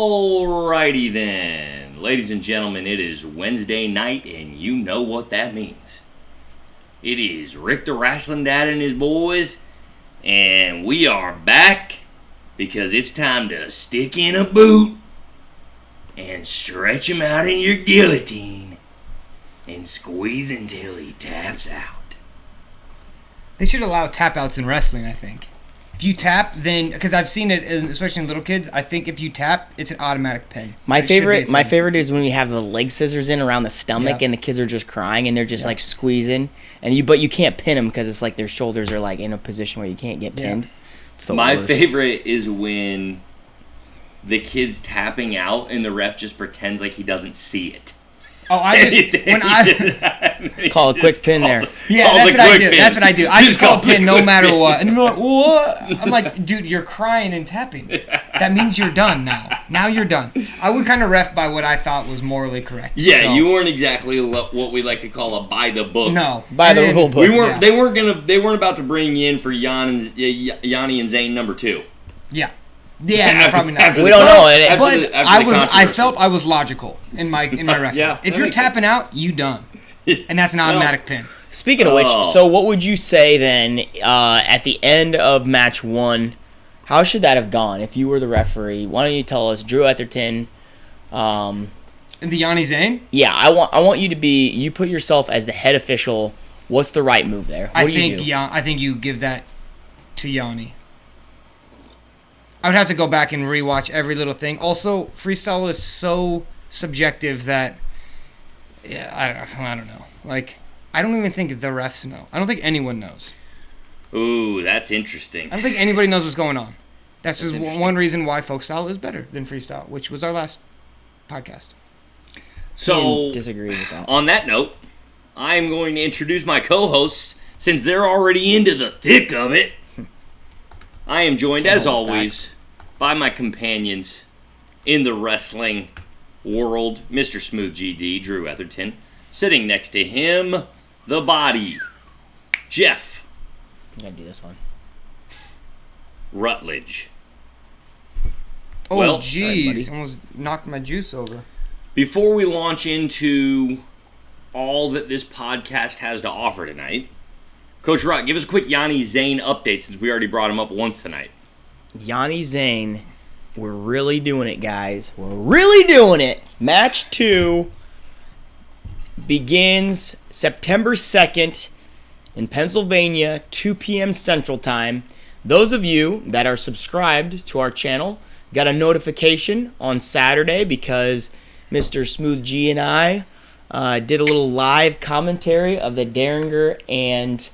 Alrighty then. Ladies and gentlemen, it is Wednesday night, and you know what that means. It is Rick the Wrestling Dad and his boys, and we are back because it's time to stick in a boot and stretch him out in your guillotine and squeeze until he taps out. They should allow tap outs in wrestling, I think. If you tap, then, because I've seen it, especially in little kids, I think if you tap, it's an automatic pin. My favorite is when you have the leg scissors in around the stomach and the kids are just crying and they're just like squeezing, but you can't pin them because it's like their shoulders are like in a position where you can't get pinned. My favorite is when the kid's tapping out and the ref just pretends like he doesn't see it. Oh, call a quick pin there. Yeah, that's what I do. That's what I do. I just call a pin no matter what. And they're like, what? I'm like, dude, you're crying and tapping. That means you're done now. Now you're done. I would kind of ref by what I thought was morally correct. Yeah, so. You weren't exactly what we like to call a by the book. No, by the rule book. We weren't. Yeah. They weren't about to bring you in for Yanni and Zane number 2. Yeah. Yeah, no, probably not. We don't know. But I felt I was logical in my reference. Yeah, if you're tapping out, you done, and that's an automatic pin. Speaking of which, so what would you say then at the end of match 1? How should that have gone if you were the referee? Why don't you tell us, Drew Etherton? And the Yanni Zane? Yeah, I want you to be. You put yourself as the head official. What's the right move there? I think you give that to Yanni. I would have to go back and rewatch every little thing. Also, freestyle is so subjective that, I don't know. Like, I don't even think the refs know. I don't think anyone knows. Ooh, that's interesting. I don't think anybody knows what's going on. That's just one reason why folk style is better than freestyle, which was our last podcast. So, disagree with that. On that note, I'm going to introduce my co-hosts since they're already into the thick of it. I am joined, as always, by my companions in the wrestling world, Mr. Smooth GD, Drew Etherton. Sitting next to him, the body, Jeff. I'm going to do this one. Rutledge. Oh, well, jeez. Almost knocked my juice over. Before we launch into all that this podcast has to offer tonight, Coach Rutt, give us a quick Yanni Zane update since we already brought him up once tonight. Yanni Zane, we're really doing it, guys. We're really doing it. Match 2 begins September 2nd in Pennsylvania, 2 p.m. Central Time. Those of you that are subscribed to our channel got a notification on Saturday because Mr. Smooth G and I did a little live commentary of the Derringer and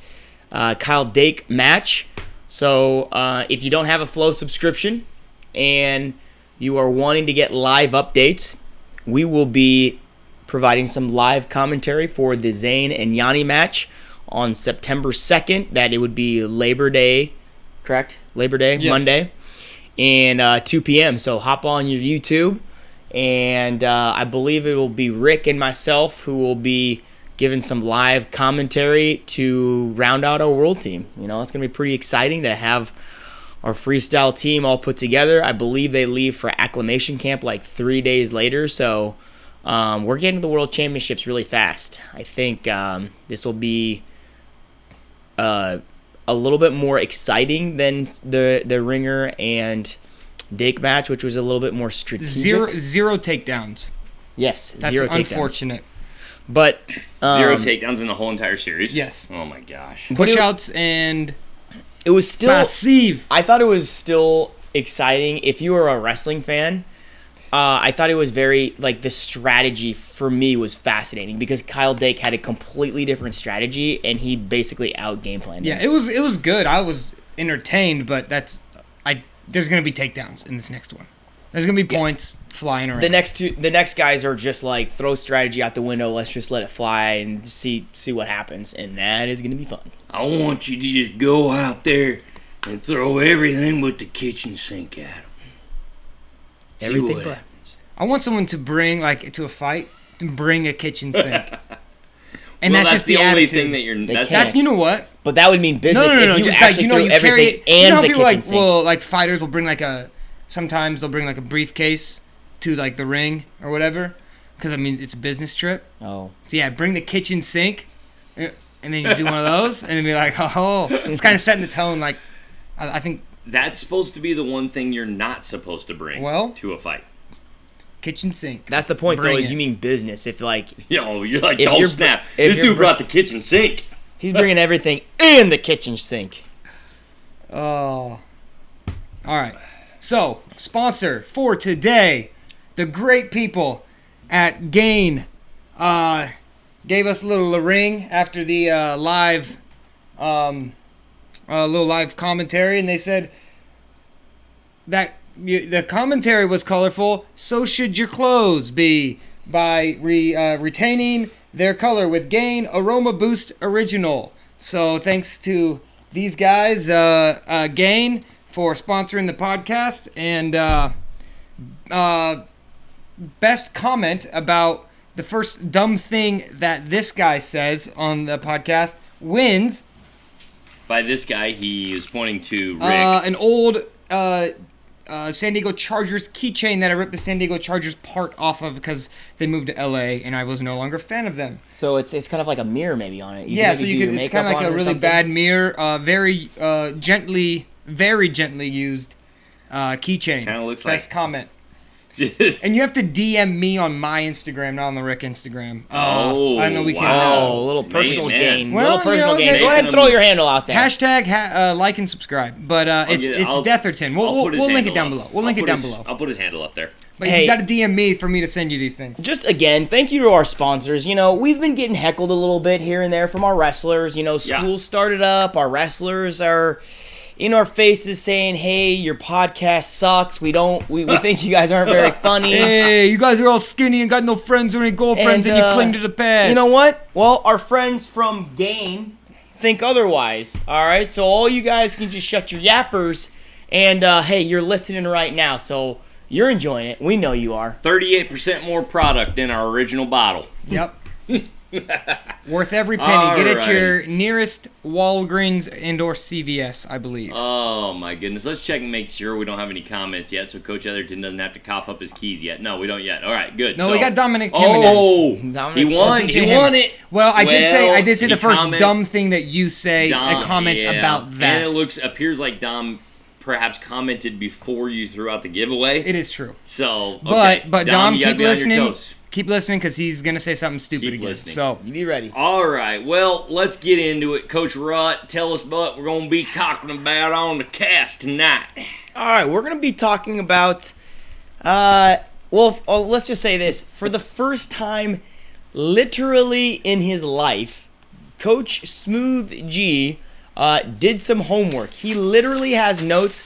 Kyle Dake match. So if you don't have a Flow subscription and you are wanting to get live updates, we will be providing some live commentary for the Zane and Yanni match on September 2nd. That it would be Labor Day, correct? Labor Day, yes. Monday, and 2 p.m. So hop on your YouTube, and I believe it will be Rick and myself who will be giving some live commentary to round out our world team. You know, it's going to be pretty exciting to have our freestyle team all put together. I believe they leave for acclimation camp like 3 days later, so we're getting to the World Championships really fast. I think this will be a little bit more exciting than the Ringer and Dake match, which was a little bit more strategic. Zero takedowns. Yes, that's zero takedowns. Unfortunate. But 0 takedowns in the whole entire series? Yes. Oh my gosh. Push-outs and it was still massive. I thought it was still exciting. If you were a wrestling fan, I thought it was very, like, the strategy for me was fascinating because Kyle Dake had a completely different strategy and he basically out-game planned it. Yeah, it was good. I was entertained, but there's going to be takedowns in this next one. There's going to be points flying around. The next guys are just like throw strategy out the window. Let's just let it fly and see what happens, and that is going to be fun. I want you to just go out there and throw everything with the kitchen sink at them. Everything what happens. I want someone to bring to a fight to bring a kitchen sink. And well, that's just the only attitude. thing that you're. That's you know what? But that would mean business. No. If you just actually you carry it. And you know how the people kitchen sink. like fighters will bring sometimes they'll bring a briefcase to like the ring or whatever, because I mean it's a business trip. Oh. So yeah, bring the kitchen sink, and then you do one of those, and then be like, oh, it's kind of setting the tone. Like, I think That's supposed to be the one thing you're not supposed to bring to a fight. kitchen sink. That's the point, Bring though, is it. you mean business. If, like, Yo, you're like, If don't you're- snap. if This you're dude brought the kitchen sink. he's bringing everything in the kitchen sink. Oh. All right. So, sponsor for today, the great people at Gain gave us a little ring after the live little live commentary, and they said that the commentary was colorful, so should your clothes be, by retaining their color with Gain Aroma Boost Original. So thanks to these guys, Gain, for sponsoring the podcast, and best comment about the first dumb thing that this guy says on the podcast wins By this guy, he is pointing to Rick. an old San Diego Chargers keychain that I ripped the San Diego Chargers part off of because they moved to LA and I was no longer a fan of them. So it's kind of like a mirror maybe on it. Yeah, so you could. It's kind of like a really bad mirror, very very gently used keychain. Kinda looks Best like- comment. Just- And you have to DM me on my Instagram, not on the Rick Instagram. Oh, I know we can't. Wow, a little personal Man. gain. Well, little personal you know, gain. Go ahead and throw your handle out there. Hashtag like and subscribe. But it's I'll- Deatherton. I'll We'll put his link it handle down up. below. We'll link it down below. I'll put his handle up there. But Hey. you got to DM me for me to send you these things. Just again, thank you to our sponsors. You know, we've been getting heckled a little bit here and there from our wrestlers. You know, school started up. Our wrestlers are in our faces saying, "Hey, your podcast sucks. We think you guys aren't very funny." Hey, you guys are all skinny and got no friends or any girlfriends, and you cling to the past. You know what? Well, our friends from Gain think otherwise. All right, so all you guys can just shut your yappers, and hey, you're listening right now, so you're enjoying it. We know you are. 38% more product than our original bottle. Yep. Worth every penny. Get it Alright. your nearest Walgreens and/or CVS, I believe. Oh my goodness. Let's check and make sure we don't have any comments yet, so Coach Etherton doesn't have to cough up his keys yet. No, we don't yet. All right, good. No, So- we got Dominic Oh, Jimenez. he won. DJ He won Jimenez. it. Well, I did say He the first comment- dumb thing that you say. Dom, a comment yeah. about that. And it appears like Dom perhaps commented before you threw out the giveaway. It is true. So, okay. But Dom, you gotta keep be on your listening. toes. Keep listening because he's gonna say something stupid Keep again. listening. So You be ready. All right, well, let's get into it. Coach Rutt, tell us what we're going to be talking about on the cast tonight. All right, we're going to be talking about, let's just say this. For the first time, literally in his life, Coach Smooth G did some homework. He literally has notes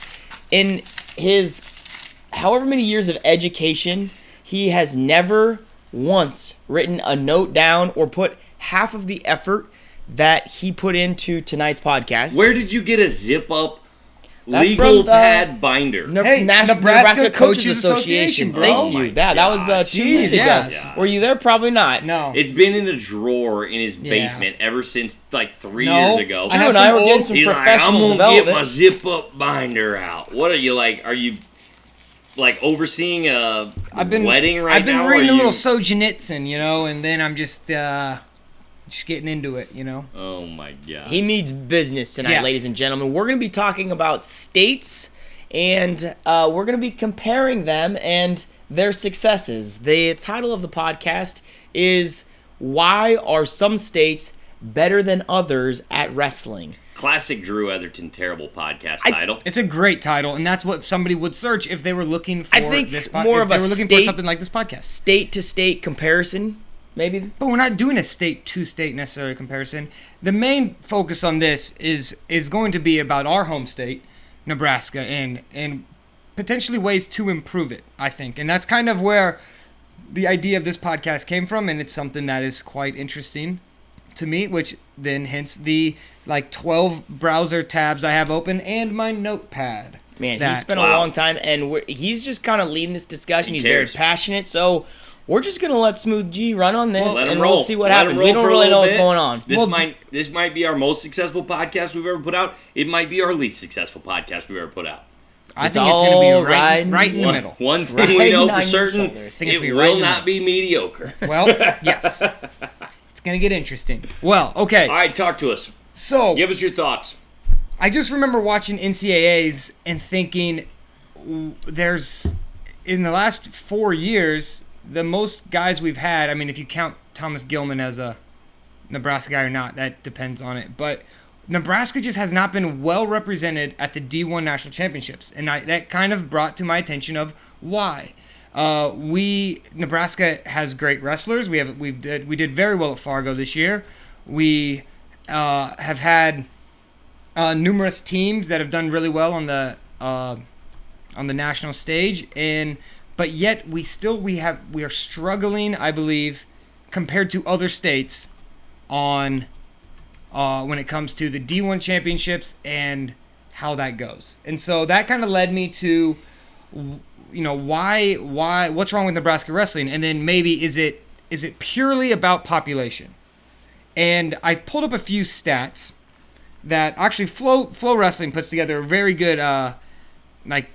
in his however many years of education. He has never once written a note down or put half of the effort that he put into tonight's podcast. Where did you get a zip-up That's legal from the- pad binder? Hey, Nebraska Coaches Association, bro. Thank Oh my you. That was gosh. 2 years ago. Yes. Were you there? Probably not. no. It's been in a drawer in his Yeah. basement ever since like 3 No. years ago. Drew have and I some were getting old- some He's like, I'm professional going to get development. my zip-up binder out. What are you like? Are you like overseeing a wedding right I've been now? reading or a little you- Solzhenitsyn, and then I'm just getting into it, Oh my god. He means business tonight, Yes. ladies and gentlemen. We're going to be talking about states, and we're going to be comparing them and their successes. The title of the podcast is Why Are Some States Better Than Others at Wrestling? Classic Drew Etherton terrible podcast title. It's a great title, and that's what somebody would search if they were looking for I think this more if of they a were looking for state- something like this podcast. State-to-state comparison, maybe? But we're not doing a state-to-state necessarily comparison. The main focus on this is going to be about our home state, Nebraska, and potentially ways to improve it, I think. And that's kind of where the idea of this podcast came from, and it's something that is quite interesting to me, which then hence the 12 browser tabs I have open and my notepad. Man, he That- spent Wow. a long time, and he's just kind of leading this discussion. He He's very cares. passionate, so we're just going to let Smooth G run on this, Let him and roll. we'll see what Let him happens. roll We don't for a really know little what's bit. going on. This might be our most successful podcast we've ever put out. It might be our least successful podcast we've ever put out. I think it's going to be all right in the middle. One thing we know for Riding on your certain, shoulders. think it's it gonna be right in will the not be mediocre. Well, yes. It's going to get interesting. Well, okay. All right, talk to us. So, Give us your thoughts. I just remember watching NCAAs and thinking there's, in the last 4 years, the most guys we've had, I mean, if you count Thomas Gilman as a Nebraska guy or not, that depends on it. But Nebraska just has not been well represented at the D1 national championships. And that kind of brought to my attention of why. Nebraska has great wrestlers. We did very well at Fargo this year. We have had numerous teams that have done really well on the national stage, but yet we are struggling, I believe, compared to other states on when it comes to the D1 championships and how that goes. And so that kind of led me to, why what's wrong with Nebraska wrestling, and then maybe is it purely about population? And I pulled up a few stats that actually Flow Wrestling puts together a very good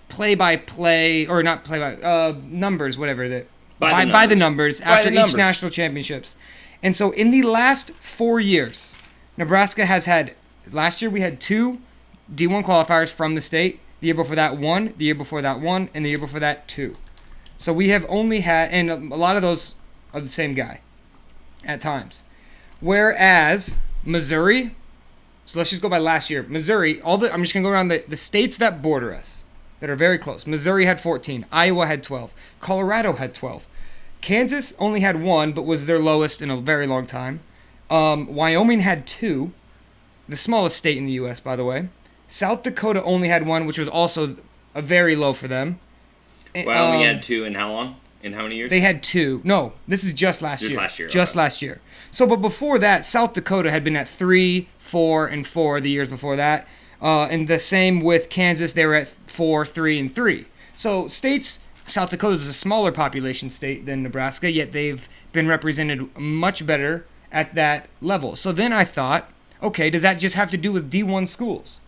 play-by-play, or not play-by, numbers, whatever it is. By the numbers after each national championships. And so in the last 4 years, Nebraska has had, last year we had 2 D1 qualifiers from the state. The year before that, 1. The year before that, 1. And the year before that, 2. So we have only had, and a lot of those are the same guy at times. Whereas Missouri, so let's just go by last year. Missouri, I'm just going to go around the states that border us, that are very close. Missouri had 14. Iowa had 12. Colorado had 12. Kansas only had 1, but was their lowest in a very long time. Wyoming had 2, the smallest state in the U.S., by the way. South Dakota only had 1, which was also a very low for them. Wyoming had 2 in how long? In how many years? They had 2. No, this is just last year. Just last year. So, but before that, South Dakota had been at 3, 4, and 4 the years before that. And the same with Kansas. They were at 4, 3, and 3. So states, South Dakota is a smaller population state than Nebraska, yet they've been represented much better at that level. So then I thought, okay, does that just have to do with D1 schools?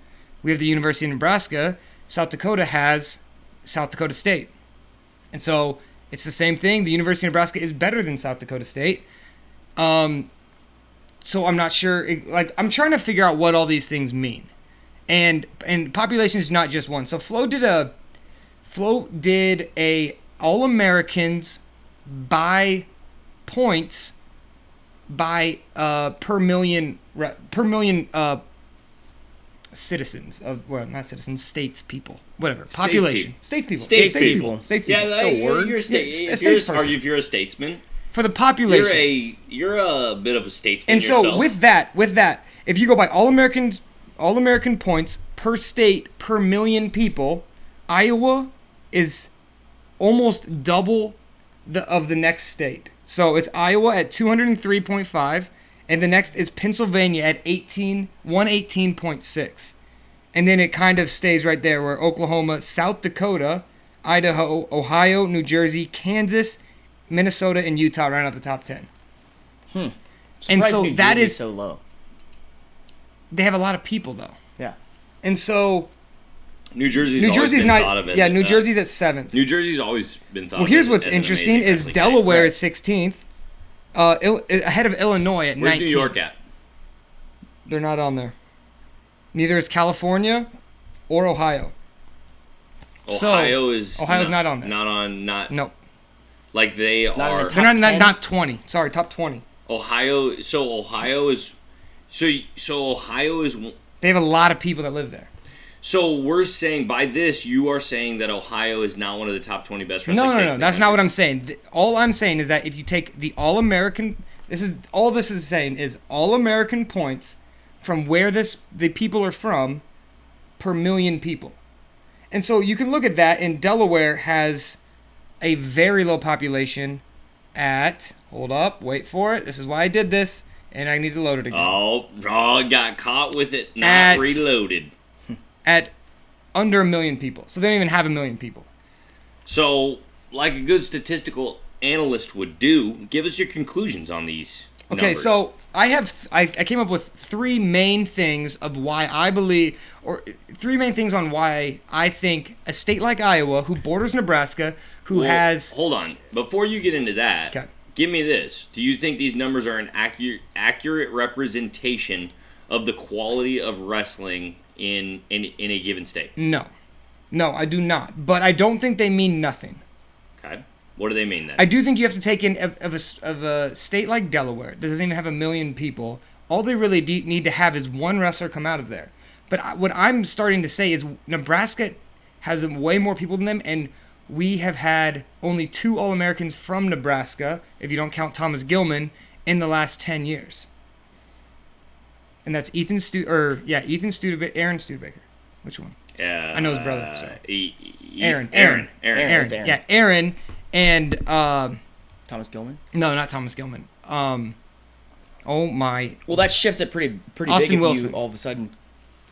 We have the University of Nebraska. South Dakota has South Dakota State. And so it's the same thing. The University of Nebraska is better than South Dakota State. So I'm not sure. I'm trying to figure out what all these things mean. And population is not just one. So Flo did a All-Americans by points by per million citizens of, well, not citizens, states, people, whatever, population, states people. Yeah, it's a word. You're if you're a statesman, for the population, you're a bit of a statesman. And yourself. so with that, if you go by all American points per state per million people, Iowa is almost double of the next state. So it's Iowa at 203.5, and the next is Pennsylvania at 118.6. And then it kind of stays right there where Oklahoma, South Dakota, Idaho, Ohio, New Jersey, Kansas, Minnesota, and Utah round out the top 10. And so that is so low. They have a lot of people though. Yeah. And so New Jersey's not thought of as New Jersey's at 7th. New Jersey's always been thought of. Well, here's as what's an interesting amazing is Catholic Delaware state. is 16th, ahead of Illinois at 19th. Where's New York at? They're not on there. Neither is California or Ohio. Ohio's not on there. Nope. Like they Not in are. the top They're not 10? not 20. Sorry, top 20. Ohio is. So Ohio is. They have a lot of people that live there. So we're saying by this, you are saying that Ohio is not one of the top 20 best wrestling states. No. That's not what I'm saying. All I'm saying is that if you take the All-American, this is saying is All-American points from where the people are from per million people. And so you can look at that, and Delaware has a very low population at, hold up, wait for it. This is why I did this, and I need to load it again. Oh, got caught with it, not reloaded. At under 1 million people. So they don't even have 1 million people. So, like a good statistical analyst would do, give us your conclusions on these. Okay, numbers. so I came up with three main things of why I believe, or three main things on why I think a state like Iowa, who borders Nebraska, who Well, has Hold on. Before you get into that, Okay. give me this. Do you think these numbers are an accurate representation of the quality of wrestling in a given state? no, I do not. But I don't think they mean nothing. Okay. What do they mean then? I do think you have to take in of a state like Delaware that doesn't even have 1 million people. All they really need to have is one wrestler come out of there. But what I'm starting to say is Nebraska has way more people than them, and we have had only 2 All-Americans from Nebraska, if you don't count Thomas Gilman, in the last 10 years. And that's Aaron Studebaker. Which one? I know his brother. So. Aaron. It's Aaron. Yeah, Aaron and Thomas Gilman. no, not Thomas Gilman. Oh my. Well, that shifts it pretty Austin big if Wilson. you all of a sudden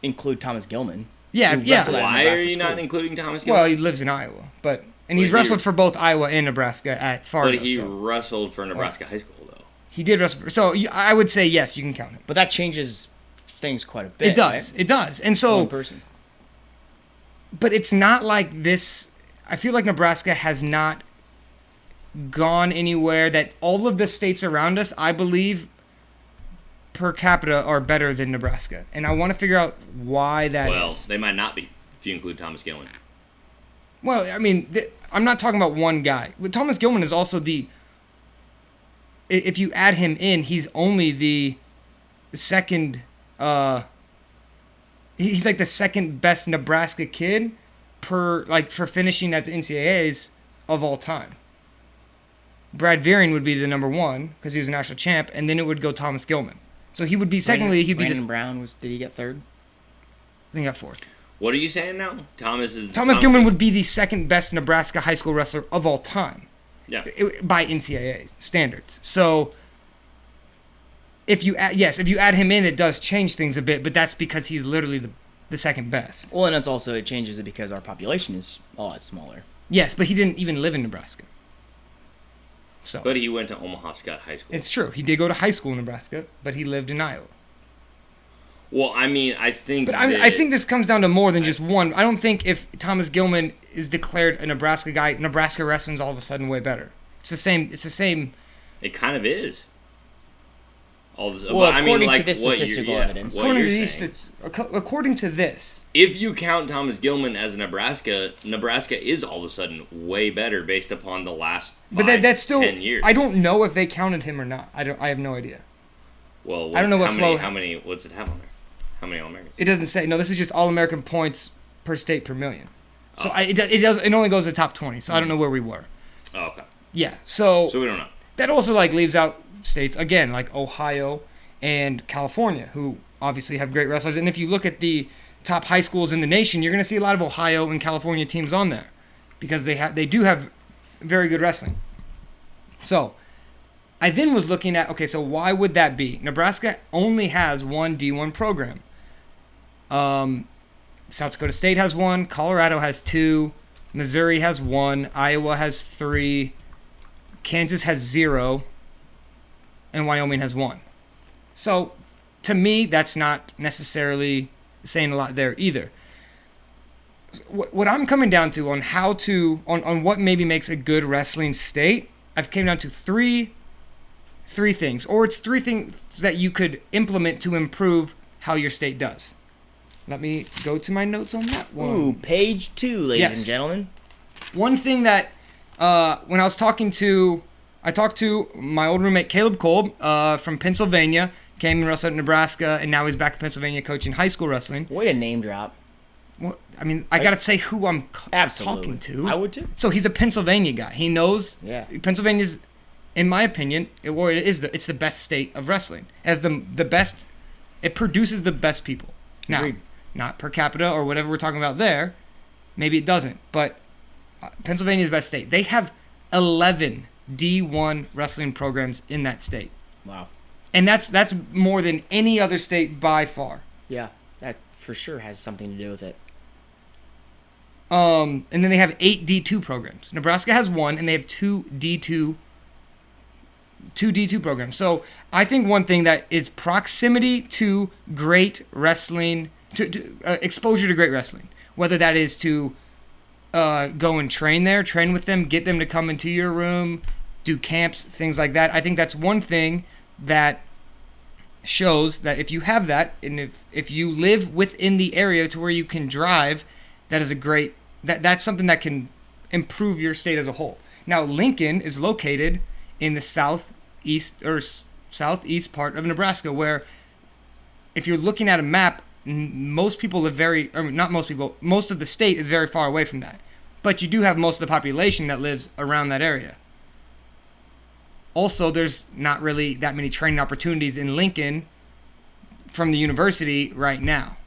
include Thomas Gilman. Yeah, who yeah. wrestled at Why are Nebraska you not school. including Thomas Gilman? Well, he lives in Iowa, and he's he- wrestled for both Iowa and Nebraska at Fargo. But he so. wrestled for Nebraska High School, though. He did wrestle. So I would say yes, you can count him. But that changes things quite a bit. It does. Right? It does. And so, One person. but it's not like this. I feel like Nebraska has not gone anywhere. That all of the states around us, I believe, per capita are better than Nebraska, and I want to figure out why that is. Well, they might not be if you include Thomas Gilman. Well, I mean, I'm not talking about one guy. Thomas Gilman is also if you add him in, he's only the second. He's like the second best Nebraska kid for finishing at the NCAAs of all time. Brad Veering would be the number one because he was a national champ, and then it would go Thomas Gilman. So he would be secondly. He'd be Brandon Brown did he get third? I think he got fourth. What are you saying now? Thomas Gilman would be the second best Nebraska high school wrestler of all time. Yeah. By NCAA standards. So if you add him in, it does change things a bit, but that's because he's literally the second best. Well, and it changes it because our population is a lot smaller. Yes, but he didn't even live in Nebraska. So But he went to Omaha Scott High School. it's true. He did go to high school in Nebraska, but he lived in Iowa. Well, I mean, I think. But I think this comes down to more than just one. I don't think if Thomas Gilman is declared a Nebraska guy, Nebraska wrestling's all of a sudden way better. It's the same. It kind of is. All this, Well, but I mean, according to like, this what statistical you're- evidence. what According to you're these, saying. according to this, If you count Thomas Gilman as Nebraska is all of a sudden way better based upon the last 5, but that's still. 10 years. I don't know if they counted him or not. I have no idea. Well, I don't know what flow- How many? What's it have on there? How many All-Americans? It doesn't say. No, this is just All-American points per state per million. So Oh. it only goes to the top 20. So I don't know where we were. Oh, okay. Yeah. So So we don't know. that also leaves out states again like Ohio and California, who obviously have great wrestlers. And if you look at the top high schools in the nation, you're going to see a lot of Ohio and California teams on there because they do have very good wrestling. So I then was looking at, okay, so why would that be? Nebraska only has one D1 program. South Dakota State has one, Colorado has 2, Missouri has 1, Iowa has 3, Kansas has 0, and Wyoming has 1. So, to me, that's not necessarily saying a lot there either. What I'm coming down to on what maybe makes a good wrestling state, I've came down to three things, or it's 3 things that you could implement to improve how your state does. Let me go to my notes on that one. Ooh, page 2, ladies Yes. and gentlemen. One thing that when I talked to my old roommate Caleb Kolb from Pennsylvania, came and wrestled in Nebraska, and now he's back in Pennsylvania coaching high school wrestling. Way to name drop. Well, I mean, I gotta say who I'm Absolutely. talking to. I would too. So he's a Pennsylvania guy. He knows. Yeah. Pennsylvania's, in my opinion, it's the best state of wrestling. As the best, it produces the best people. Now, Agreed. not per capita or whatever we're talking about there. Maybe it doesn't, but Pennsylvania's the best state. They have 11 D1 wrestling programs in that state, Wow. and that's more than any other state by far. Yeah, that for sure has something to do with it. And then they have 8 D2 programs. Nebraska has 1, and they have 2 D2 2 D2 programs. So I think one thing that is proximity to great wrestling, to exposure to great wrestling, whether that is to go and train with them, get them to come into your room, do camps, things like that. I think that's one thing that shows that if you have that, and if you live within the area to where you can drive, that is a great, that's something that can improve your state as a whole. Now, Lincoln is located in the southeast part of Nebraska, where if you're looking at a map, most people live not most people, most of the state is very far away from that. But you do have most of the population that lives around that area. Also, there's not really that many training opportunities in Lincoln from the university right now.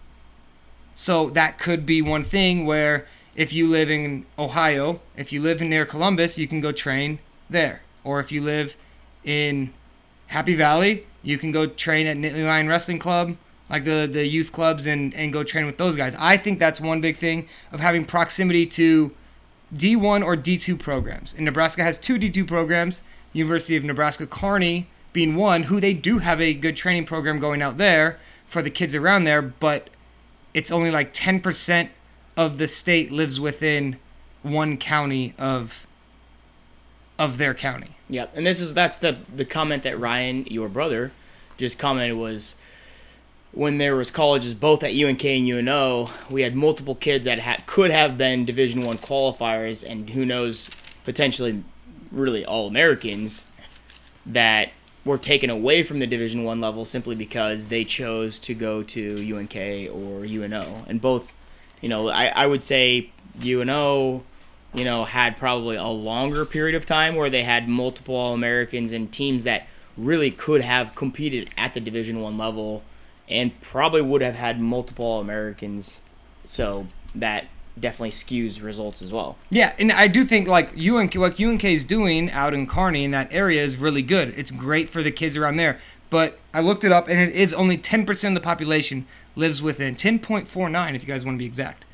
So that could be one thing where if you live in Ohio, if you live near Columbus, you can go train there. Or if you live in Happy Valley, you can go train at Nittany Lion Wrestling Club, like the youth clubs, and go train with those guys. I think that's one big thing of having proximity to D1 or D2 programs. And Nebraska has 2 D2 programs, University of Nebraska Kearney being one, who they do have a good training program going out there for the kids around there, but it's only like 10% of the state lives within one county of their county. Yep, and that's the comment that Ryan, your brother, just commented was when there was colleges both at UNK and UNO, we had multiple kids that could have been Division I qualifiers, and who knows, potentially really All-Americans that were taken away from the Division I level simply because they chose to go to UNK or UNO. And both, I would say UNO, had probably a longer period of time where they had multiple All-Americans and teams that really could have competed at the Division I level and probably would have had multiple All-Americans. So that definitely skews results as well. Yeah, and I do think like UNK is doing out in Kearney in that area is really good. It's great for the kids around there. But I looked it up, and it is only 10% of the population lives within, 10.49 if you guys want to be exact,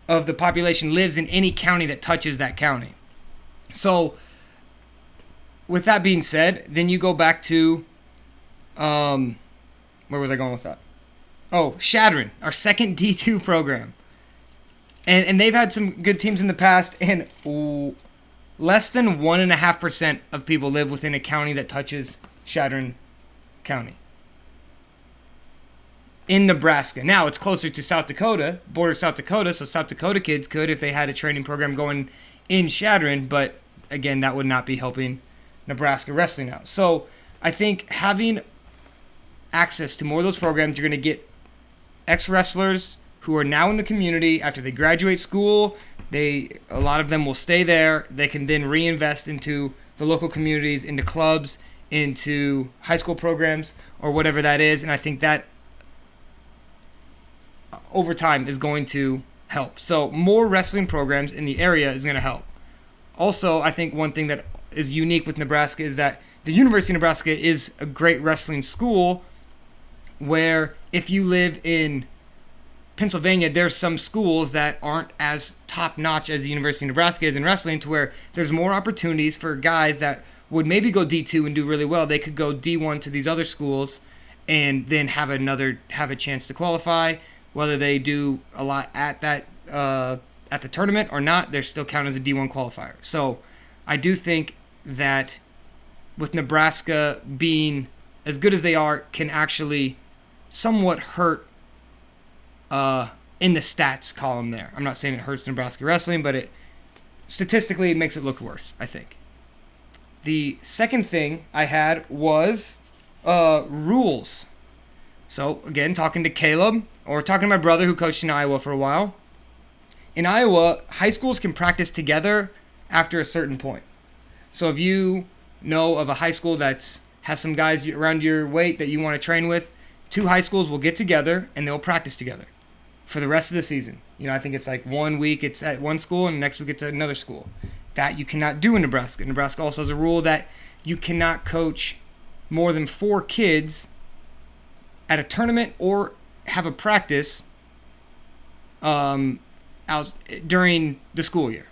of the population lives in any county that touches that county. So with that being said, then you go back to, where was I going with that? Oh, Shadron, our second D2 program. And they've had some good teams in the past, and less than 1.5% of people live within a county that touches Shadron County in Nebraska. Now, it's closer to South Dakota, border South Dakota, so South Dakota kids could if they had a training program going in Shadron, but again, that would not be helping Nebraska wrestling out. So I think having access to more of those programs, you're going to get ex-wrestlers who are now in the community after they graduate school. A lot of them will stay there. They can then reinvest into the local communities, into clubs, into high school programs, or whatever that is. And I think that over time is going to help. So more wrestling programs in the area is going to help. Also, I think one thing that is unique with Nebraska is that the University of Nebraska is a great wrestling school where if you live in Pennsylvania, there's some schools that aren't as top-notch as the University of Nebraska is in wrestling, to where there's more opportunities for guys that would maybe go D2 and do really well. They could go D1 to these other schools and then have a chance to qualify. Whether they do a lot at that at the tournament or not, they're still counted as a D1 qualifier. So I do think that with Nebraska being as good as they are, can actually somewhat hurt in the stats column there. I'm not saying it hurts Nebraska wrestling, but it statistically it makes it look worse, I think. The second thing I had was rules. So again, talking to Caleb, or talking to my brother who coached in Iowa for a while. In Iowa, high schools can practice together after a certain point. So if you know of a high school that has some guys around your weight that you want to train with, 2 high schools will get together and they'll practice together for the rest of the season. I think it's like 1 week it's at one school and next week it's at another school. That you cannot do in Nebraska. Nebraska also has a rule that you cannot coach more than 4 kids at a tournament or have a practice out during the school year.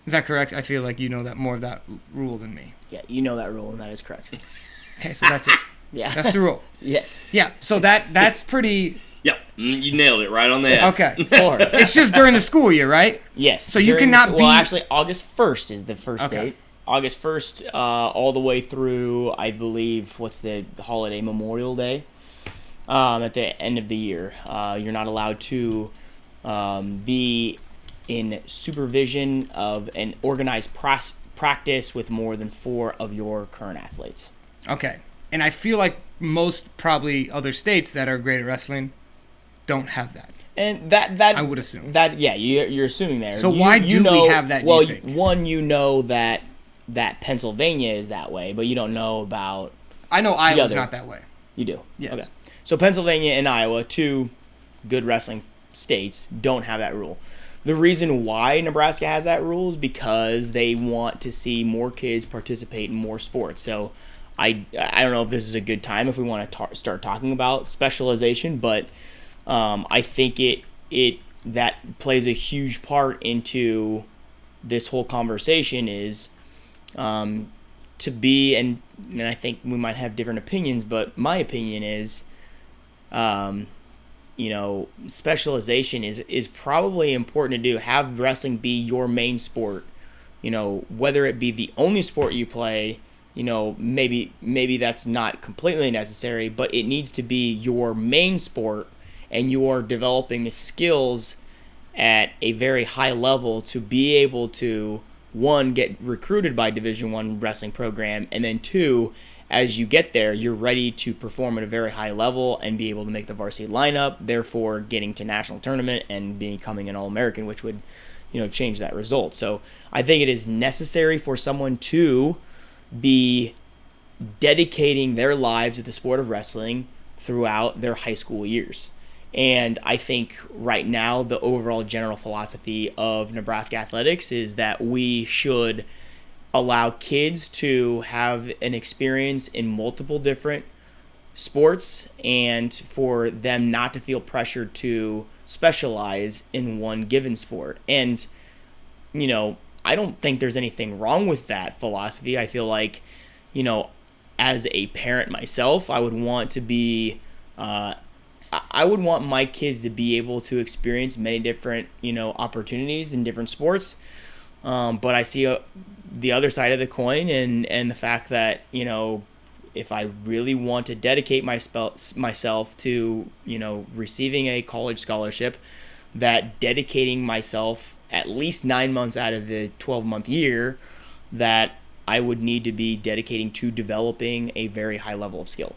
Is that correct? I feel like you know that more of that rule than me. Yeah, you know that rule, and that is correct. Okay, so that's it. Yeah. That's the rule. Yes. Yeah, so that's pretty... Yep, you nailed it right on the head. Okay. 4. It's just during the school year, right? Yes. So you cannot be... Well, actually, August 1st is the first Okay. date. August 1st, all the way through, I believe, what's the holiday? Memorial Day. At the end of the year. You're not allowed to be in supervision of an organized practice with more than 4 of your current athletes. Okay. And I feel like most probably other states that are great at wrestling don't have that. And that I would assume. that you're assuming there. So why do we have that, do Well, you think? one, you know that Pennsylvania is that way, but you don't know about. I know Iowa's other. not that way. You do. Yes. Okay. So Pennsylvania and Iowa, 2 good wrestling states, don't have that rule. The reason why Nebraska has that rule is because they want to see more kids participate in more sports. So I don't know if this is a good time if we want to start talking about specialization, but I think it that plays a huge part into this whole conversation is to be, and I think we might have different opinions, but my opinion is specialization is probably important to do. Have wrestling be your main sport, whether it be the only sport you play, maybe that's not completely necessary, but it needs to be your main sport, and you are developing the skills at a very high level to be able to, 1, get recruited by Division I wrestling program, and then 2, as you get there, you're ready to perform at a very high level and be able to make the varsity lineup, therefore getting to national tournament and becoming an All-American, which would, change that result. So I think it is necessary for someone to be dedicating their lives to the sport of wrestling throughout their high school years. And I think right now the overall general philosophy of Nebraska athletics is that we should allow kids to have an experience in multiple different sports and for them not to feel pressured to specialize in one given sport. And, I don't think there's anything wrong with that philosophy. I feel like, as a parent myself, I would want to be, I would want my kids to be able to experience many different, opportunities in different sports. But I see the other side of the coin and the fact that, if I really want to dedicate myself to, receiving a college scholarship, that dedicating myself at least 9 months out of the 12-month year, that I would need to be dedicating to developing a very high level of skill.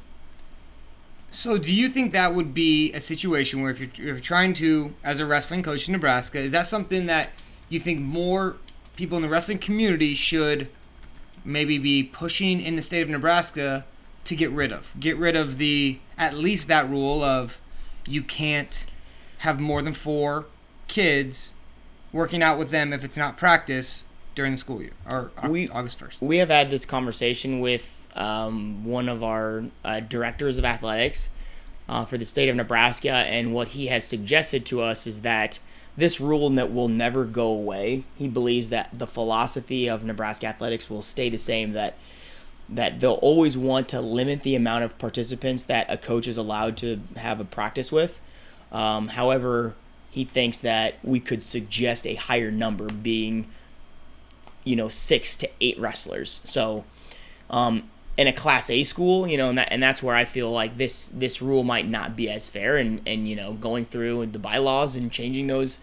So do you think that would be a situation where if you're trying to, as a wrestling coach in Nebraska, is that something that you think more people in the wrestling community should maybe be pushing in the state of Nebraska to get rid of? Get rid of at least that rule of you can't have more than 4 kids working out with them if it's not practice during the school year, or August 1st. We have had this conversation with one of our directors of athletics for the state of Nebraska, and what he has suggested to us is that this rule that will never go away. He believes that the philosophy of Nebraska athletics will stay the same, that they'll always want to limit the amount of participants that a coach is allowed to have a practice with. However, he thinks that we could suggest a higher number, being 6 to 8 wrestlers. So in a Class A school, and that's where I feel like this rule might not be as fair, and going through the bylaws and changing those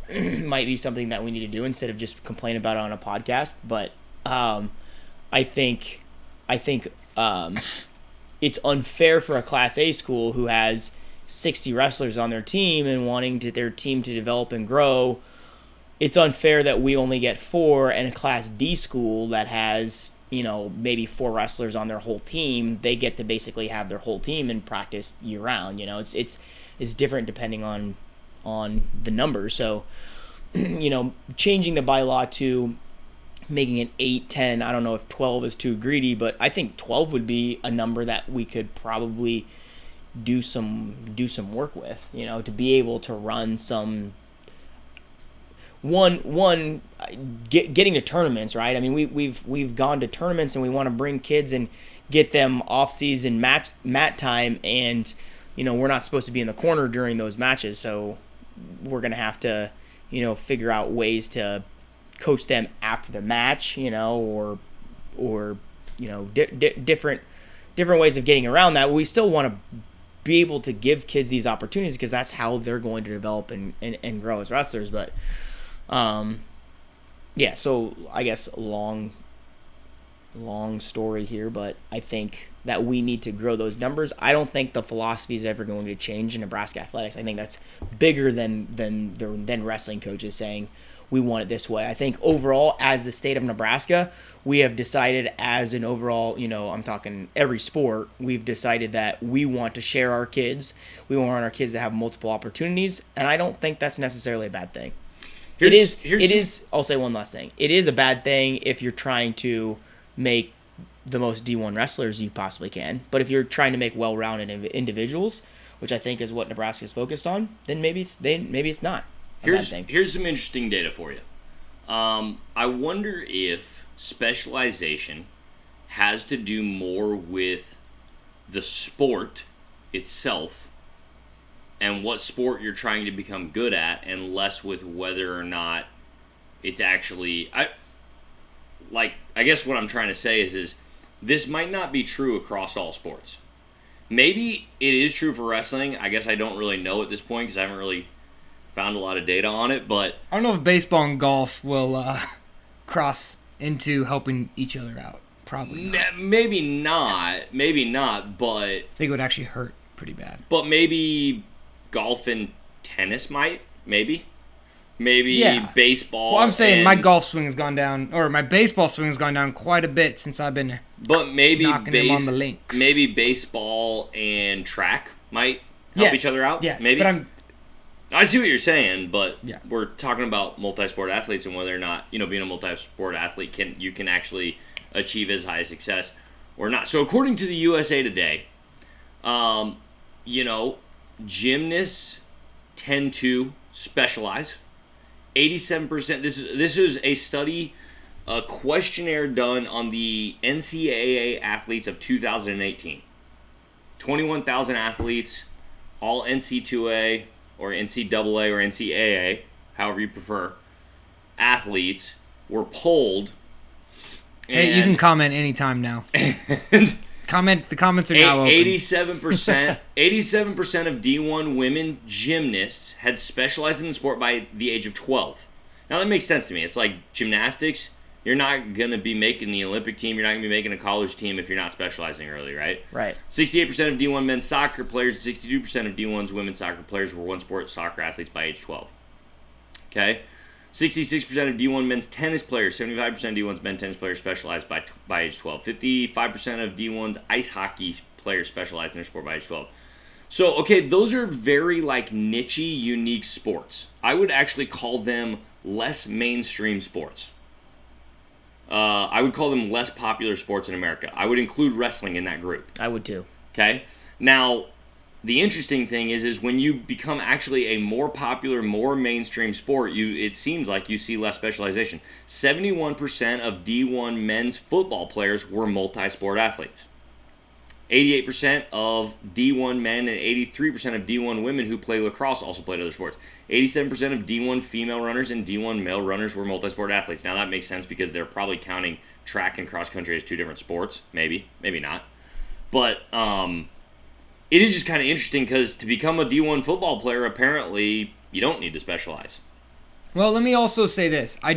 might be something that we need to do instead of just complain about it on a podcast. But I think it's unfair for a Class A school who has 60 wrestlers on their team and wanting their team to develop and grow. It's unfair that we only get 4, and a Class D school that has, maybe 4 wrestlers on their whole team, they get to basically have their whole team in practice year round. It's different depending on the numbers. So, changing the bylaw to making it 8, 10, I don't know if 12 is too greedy, but I think 12 would be a number that we could probably do some work with, to be able to run some. getting to tournaments, right? I mean, we've gone to tournaments and we want to bring kids and get them off-season mat time, and we're not supposed to be in the corner during those matches, so we're gonna have to figure out ways to coach them after the match, or different ways of getting around that. We still want to be able to give kids these opportunities because that's how they're going to develop and grow as wrestlers. But yeah, so I guess long story here, but I think that we need to grow those numbers. I don't think the philosophy is ever going to change in Nebraska athletics. I think that's bigger than wrestling coaches saying we want it this way. I think overall, as the state of Nebraska, we have decided as an overall, I'm talking every sport, we've decided that we want to share our kids. We want our kids to have multiple opportunities, and I don't think that's necessarily a bad thing. It is. I'll say one last thing. It is a bad thing if you're trying to make the most D1 wrestlers you possibly can. But if you're trying to make well-rounded individuals, which I think is what Nebraska is focused on, then maybe it's not a bad thing. Here's some interesting data for you. I wonder if specialization has to do more with the sport itself and what sport you're trying to become good at, and less with whether or not it's actually... I guess what I'm trying to say is this might not be true across all sports. Maybe it is true for wrestling. I guess I don't really know at this point because I haven't really found a lot of data on it. But I don't know if baseball and golf will cross into helping each other out. Probably not. Maybe not. But I think it would actually hurt pretty bad. But maybe golf and tennis might. Maybe baseball. Well, I'm saying my golf swing has gone down, or my baseball swing has gone down quite a bit since I've been knocking him on the links. Maybe baseball and track might help each other out. Yes, maybe. But I see what you're saying, but we're talking about multi-sport athletes and whether or not being a multi-sport athlete you can actually achieve as high a success or not. So according to the USA Today, gymnasts tend to specialize. 87%. This is a study, a questionnaire done on the NCAA athletes of 2018. 21,000 athletes, all NC2A or NCAA or NCAA, however you prefer, athletes were polled. Hey, you can comment anytime now. The comments are now open. 87% of D1 women gymnasts had specialized in the sport by the age of 12. Now that makes sense to me. It's like gymnastics. You're not going to be making the Olympic team. You're not going to be making a college team if you're not specializing early, right? Right. 68% of D1 men's soccer players and 62% of D1's women's soccer players were one-sport soccer athletes by age 12. Okay? 66% of D1 men's tennis players, 75% of D1's men's tennis players specialized by age 12. 55% of D1's ice hockey players specialized in their sport by age 12. So, okay, those are very, niche-y, unique sports. I would actually call them less mainstream sports. I would call them less popular sports in America. I would include wrestling in that group. I would too. Okay? Now, the interesting thing is when you become actually a more popular, more mainstream sport, it seems like you see less specialization. 71% of D1 men's football players were multi-sport athletes. 88% of D1 men and 83% of D1 women who play lacrosse also played other sports. 87% of D1 female runners and D1 male runners were multi-sport athletes. Now that makes sense because they're probably counting track and cross country as two different sports. Maybe not. But it is just kind of interesting because to become a D1 football player, apparently you don't need to specialize. Well, let me also say this. I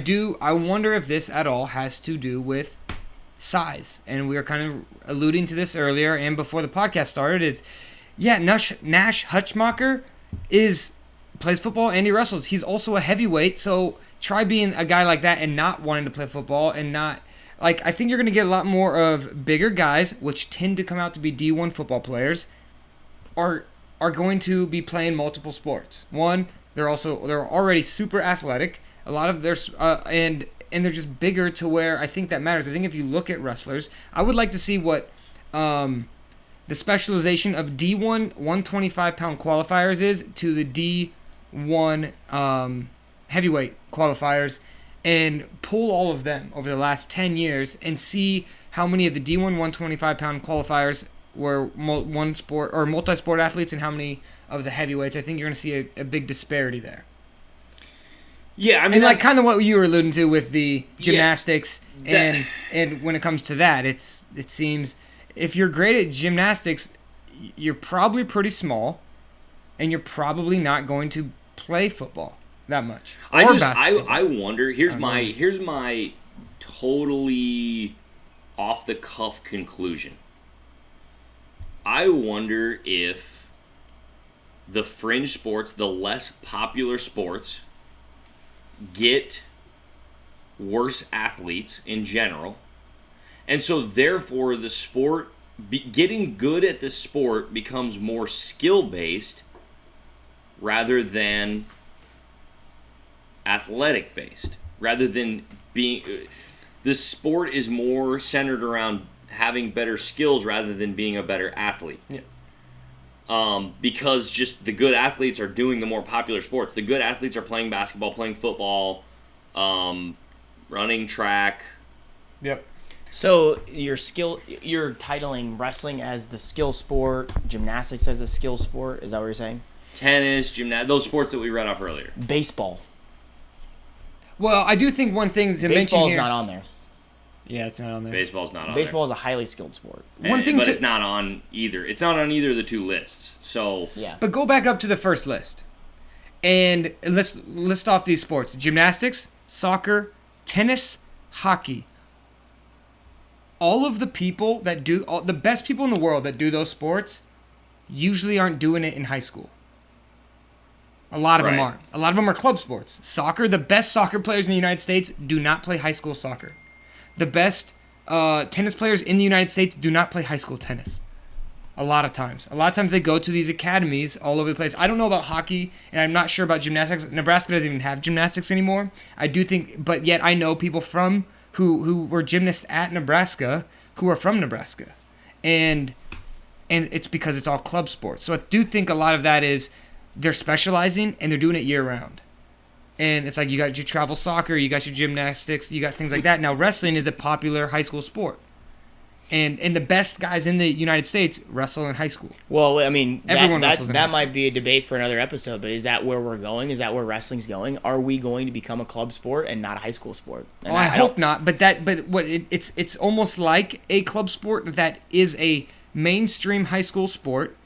wonder if this at all has to do with size. And we were kind of alluding to this earlier and before the podcast started. Nash Hutchmacher plays football and he wrestles. He's also a heavyweight, so try being a guy like that and not wanting to play football and not... I think you're going to get a lot more of bigger guys, which tend to come out to be D1 football players, are going to be playing multiple sports. One, they're already super athletic. A lot of their and they're just bigger to where I think that matters. I think if you look at wrestlers, I would like to see what the specialization of D1 125-pound qualifiers is to the D1 heavyweight qualifiers and pull all of them over the last 10 years and see how many of the D1 125-pound qualifiers were one sport or multi-sport athletes and how many of the heavyweights. I think you're going to see a big disparity there. Yeah, I mean, and like kind of what you were alluding to with the gymnastics, and when it comes to that, it seems if you're great at gymnastics, you're probably pretty small, and you're probably not going to play football that much. I wonder. Here's my totally off the cuff conclusion. I wonder if the fringe sports, the less popular sports, get worse athletes in general, and so therefore the sport getting good at the sport becomes more skill based rather than athletic based, rather than being the sport is more centered around having better skills rather than being a better athlete. Yeah. Because just the good athletes are doing the more popular sports. The good athletes are playing basketball, playing football, running track. Yep. So you're titling wrestling as the skill sport, gymnastics as the skill sport. Is that what you're saying? Tennis, gymnastics, those sports that we read off earlier. Baseball. Well, I do think one thing to mention here. Baseball's not on there. Yeah, it's not on there. Baseball's not on Baseball there. is a highly skilled sport. It's not on either. It's not on either of the two lists. So yeah. But go back up to the first list, and let's list off these sports: gymnastics, soccer, tennis, hockey. All of the people that do the best people in the world that do those sports usually aren't doing it in high school. A lot of them aren't. A lot of them are club sports. Soccer, the best soccer players in the United States do not play high school soccer. The best tennis players in the United States do not play high school tennis. A lot of times they go to these academies all over the place. I don't know about hockey, and I'm not sure about gymnastics. Nebraska doesn't even have gymnastics anymore. I do think, but yet I know people from who were gymnasts at Nebraska who are from Nebraska, and it's because it's all club sports. So I do think a lot of that is they're specializing and they're doing it year round. And it's like you got your travel soccer, you got your gymnastics, you got things like that. Now wrestling is a popular high school sport. And the best guys in the United States wrestle in high school. Well, I mean, everyone wrestles in high that school. might be a debate for another episode, but is that where we're going? Is that where wrestling's going? Are we going to become a club sport and not a high school sport? And I hope not, it's almost like a club sport that is a mainstream high school sport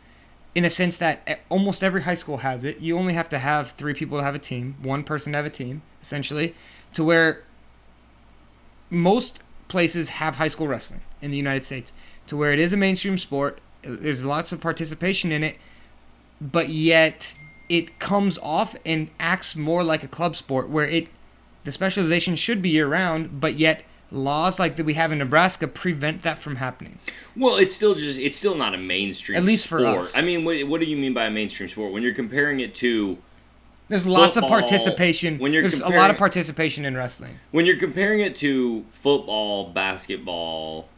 in a sense that almost every high school has it. You only have to have 3 people to have a team, 1 person to have a team, essentially, to where most places have high school wrestling in the United States, to where it is a mainstream sport. There's lots of participation in it, but yet it comes off and acts more like a club sport where the specialization should be year-round, but yet laws like that we have in Nebraska prevent that from happening. Well, it's still not a mainstream sport. At least for us. I mean, what do you mean by a mainstream sport? When you're comparing it to there's lots football, of participation. There's a lot of participation in wrestling. When you're comparing it to football, basketball,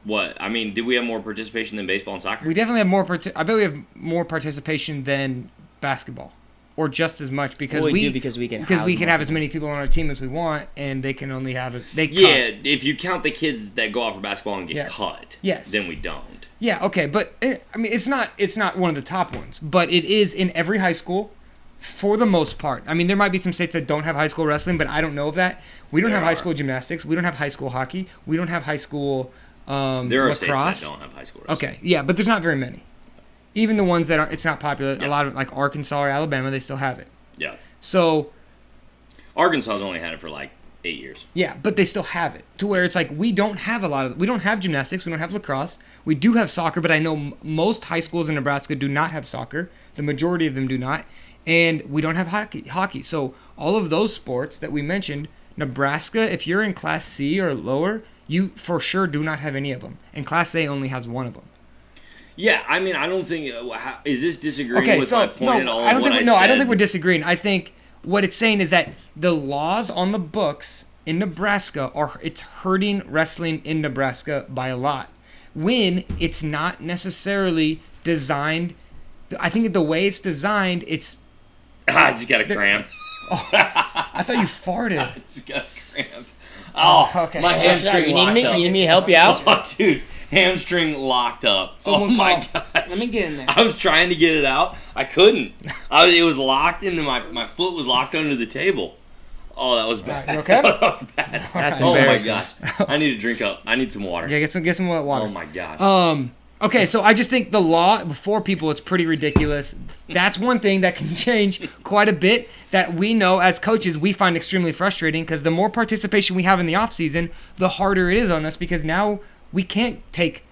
what? I mean, do we have more participation than baseball and soccer? We definitely have more. I bet we have more participation than basketball, or just as much because we can have as many people on our team as we want, and they can only have it. If you count the kids that go out for basketball and get cut, then we don't. Yeah, okay, but I mean, it's not one of the top ones, but it is in every high school. For the most part. I mean, there might be some states that don't have high school wrestling, but I don't know of that. We don't have high school gymnastics. We don't have high school hockey. We don't have high school there are lacrosse. States that don't have high school wrestling. Okay, yeah, but there's not very many. Even the ones that it's not popular, a lot of like Arkansas or Alabama, they still have it. Yeah. So Arkansas's only had it for like 8 years. Yeah, but they still have it. To where it's like we don't have gymnastics, we don't have lacrosse. We do have soccer, but I know most high schools in Nebraska do not have soccer. The majority of them do not. And we don't have hockey. So all of those sports that we mentioned, Nebraska, if you're in Class C or lower, you for sure do not have any of them. And Class A only has 1 of them. Yeah, I mean, I don't think... is this disagreeing with my point at all? I don't think we're disagreeing. I think what it's saying is that the laws on the books in Nebraska it's hurting wrestling in Nebraska by a lot. When it's not necessarily designed... I think the way it's designed, it's... I just got a cramp. I thought you farted. I just got a cramp. Oh, okay. my hamstring You locked need me? up. You need me to help you out? Oh, dude, hamstring locked up. Someone oh my call. gosh. Let me get in there. I was trying to get it out. I couldn't. It was locked, and then my foot was locked under the table. Oh, that was bad. Right, you okay? That was bad. That's Oh my embarrassing. gosh. I need to drink up. I need some water. Yeah, get some water. Oh my gosh. Okay, so I just think the law, for people, it's pretty ridiculous. That's one thing that can change quite a bit that we know as coaches we find extremely frustrating because the more participation we have in the offseason, the harder it is on us because now we can't take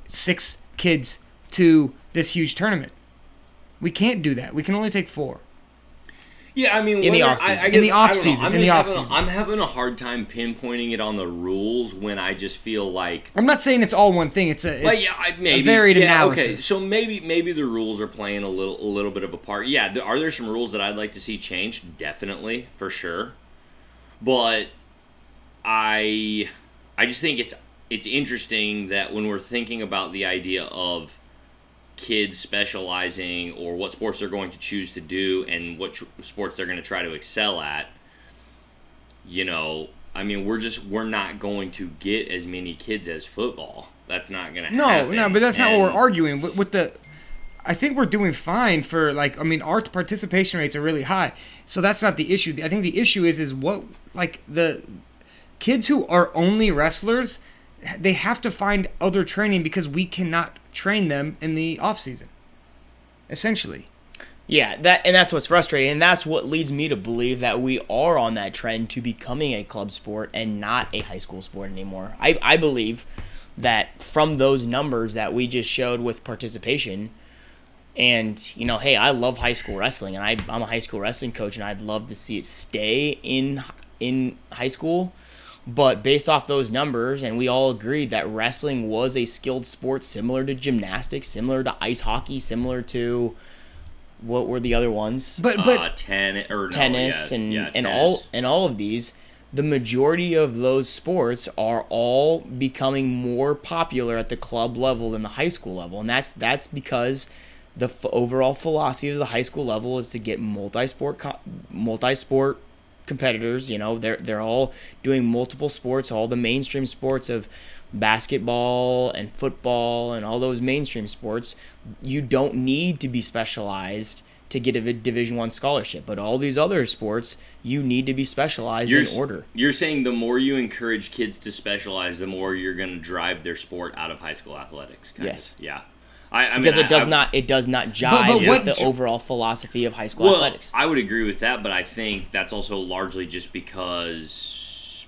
6 kids to this huge tournament. We can't do that. We can only take 4. Yeah, I mean, In the whether- off-season. I In guess- the I don't know. off-season, I'm in the just having a- off-season. I'm having a hard time pinpointing it on the rules when I just feel like. I'm not saying it's all one thing. It's Well, yeah, maybe a varied yeah, analysis. Okay, so maybe the rules are playing a little bit of a part. Yeah, are there some rules that I'd like to see changed? Definitely, for sure. But I just think it's interesting that when we're thinking about the idea of kids specializing or what sports they're going to choose to do and what sports they're going to try to excel at, I mean, we're not going to get as many kids as football. That's not going to happen. No, but that's not what And- we're arguing. I think we're doing fine for our participation rates are really high, so that's not the issue. I think the issue is what the kids who are only wrestlers, they have to find other training because we cannot train them in the off season. Essentially. Yeah, that's what's frustrating, and that's what leads me to believe that we are on that trend to becoming a club sport and not a high school sport anymore. I believe that from those numbers that we just showed with participation, and hey, I love high school wrestling, and I'm a high school wrestling coach, and I'd love to see it stay in high school. But based off those numbers, and we all agreed that wrestling was a skilled sport similar to gymnastics, similar to ice hockey, similar to what were the other ones? But tennis and tennis. all of these, the majority of those sports are all becoming more popular at the club level than the high school level, and that's because the overall philosophy of the high school level is to get multi-sport competitors. They're all doing multiple sports, all the mainstream sports of basketball and football and all those mainstream sports. You don't need to be specialized to get a Division I scholarship, but all these other sports you need to be specialized in order. You're saying the more you encourage kids to specialize, the more you're going to drive their sport out of high school athletics. Yes. Yeah. Because it does not jive with the overall philosophy of high school athletics. I would agree with that, but I think that's also largely just because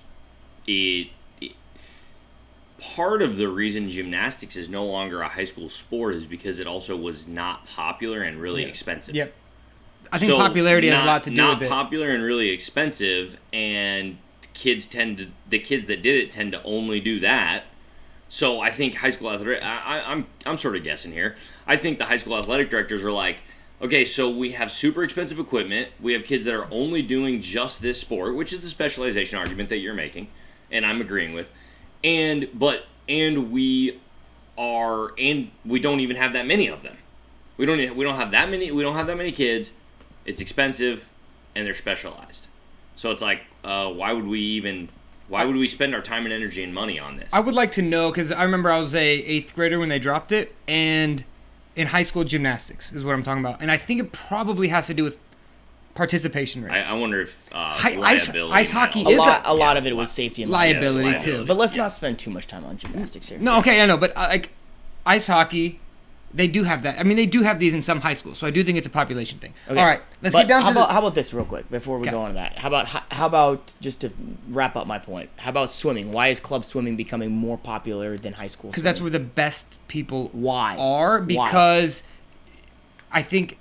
part of the reason gymnastics is no longer a high school sport is because it also was not popular and really expensive. Yep. I think popularity has a lot to do with it. Not popular and really expensive, and the kids that did it tend to only do that. So I think high school athletic. I'm sort of guessing here. I think the high school athletic directors are like, okay, so we have super expensive equipment. We have kids that are only doing just this sport, which is the specialization argument that you're making, and I'm agreeing with. And we don't even have that many of them. We don't have that many kids. It's expensive, and they're specialized. So it's like, why would we spend our time and energy and money on this? I would like to know, because I remember I was a 8th grader when they dropped it, and in high school gymnastics is what I'm talking about. And I think it probably has to do with participation rates. I wonder if ice hockey A is lot of it was safety and liability Yes, too. But let's not spend too much time on gymnastics here. No, okay, I know, but ice hockey, they do have that. I mean, they do have these in some high schools, so I do think it's a population thing. Okay. All right, let's get down to how about this real quick before we go on to that? How about just to wrap up my point? How about swimming? Why is club swimming becoming more popular than high school? Because that's where the best people Why? are. Because I think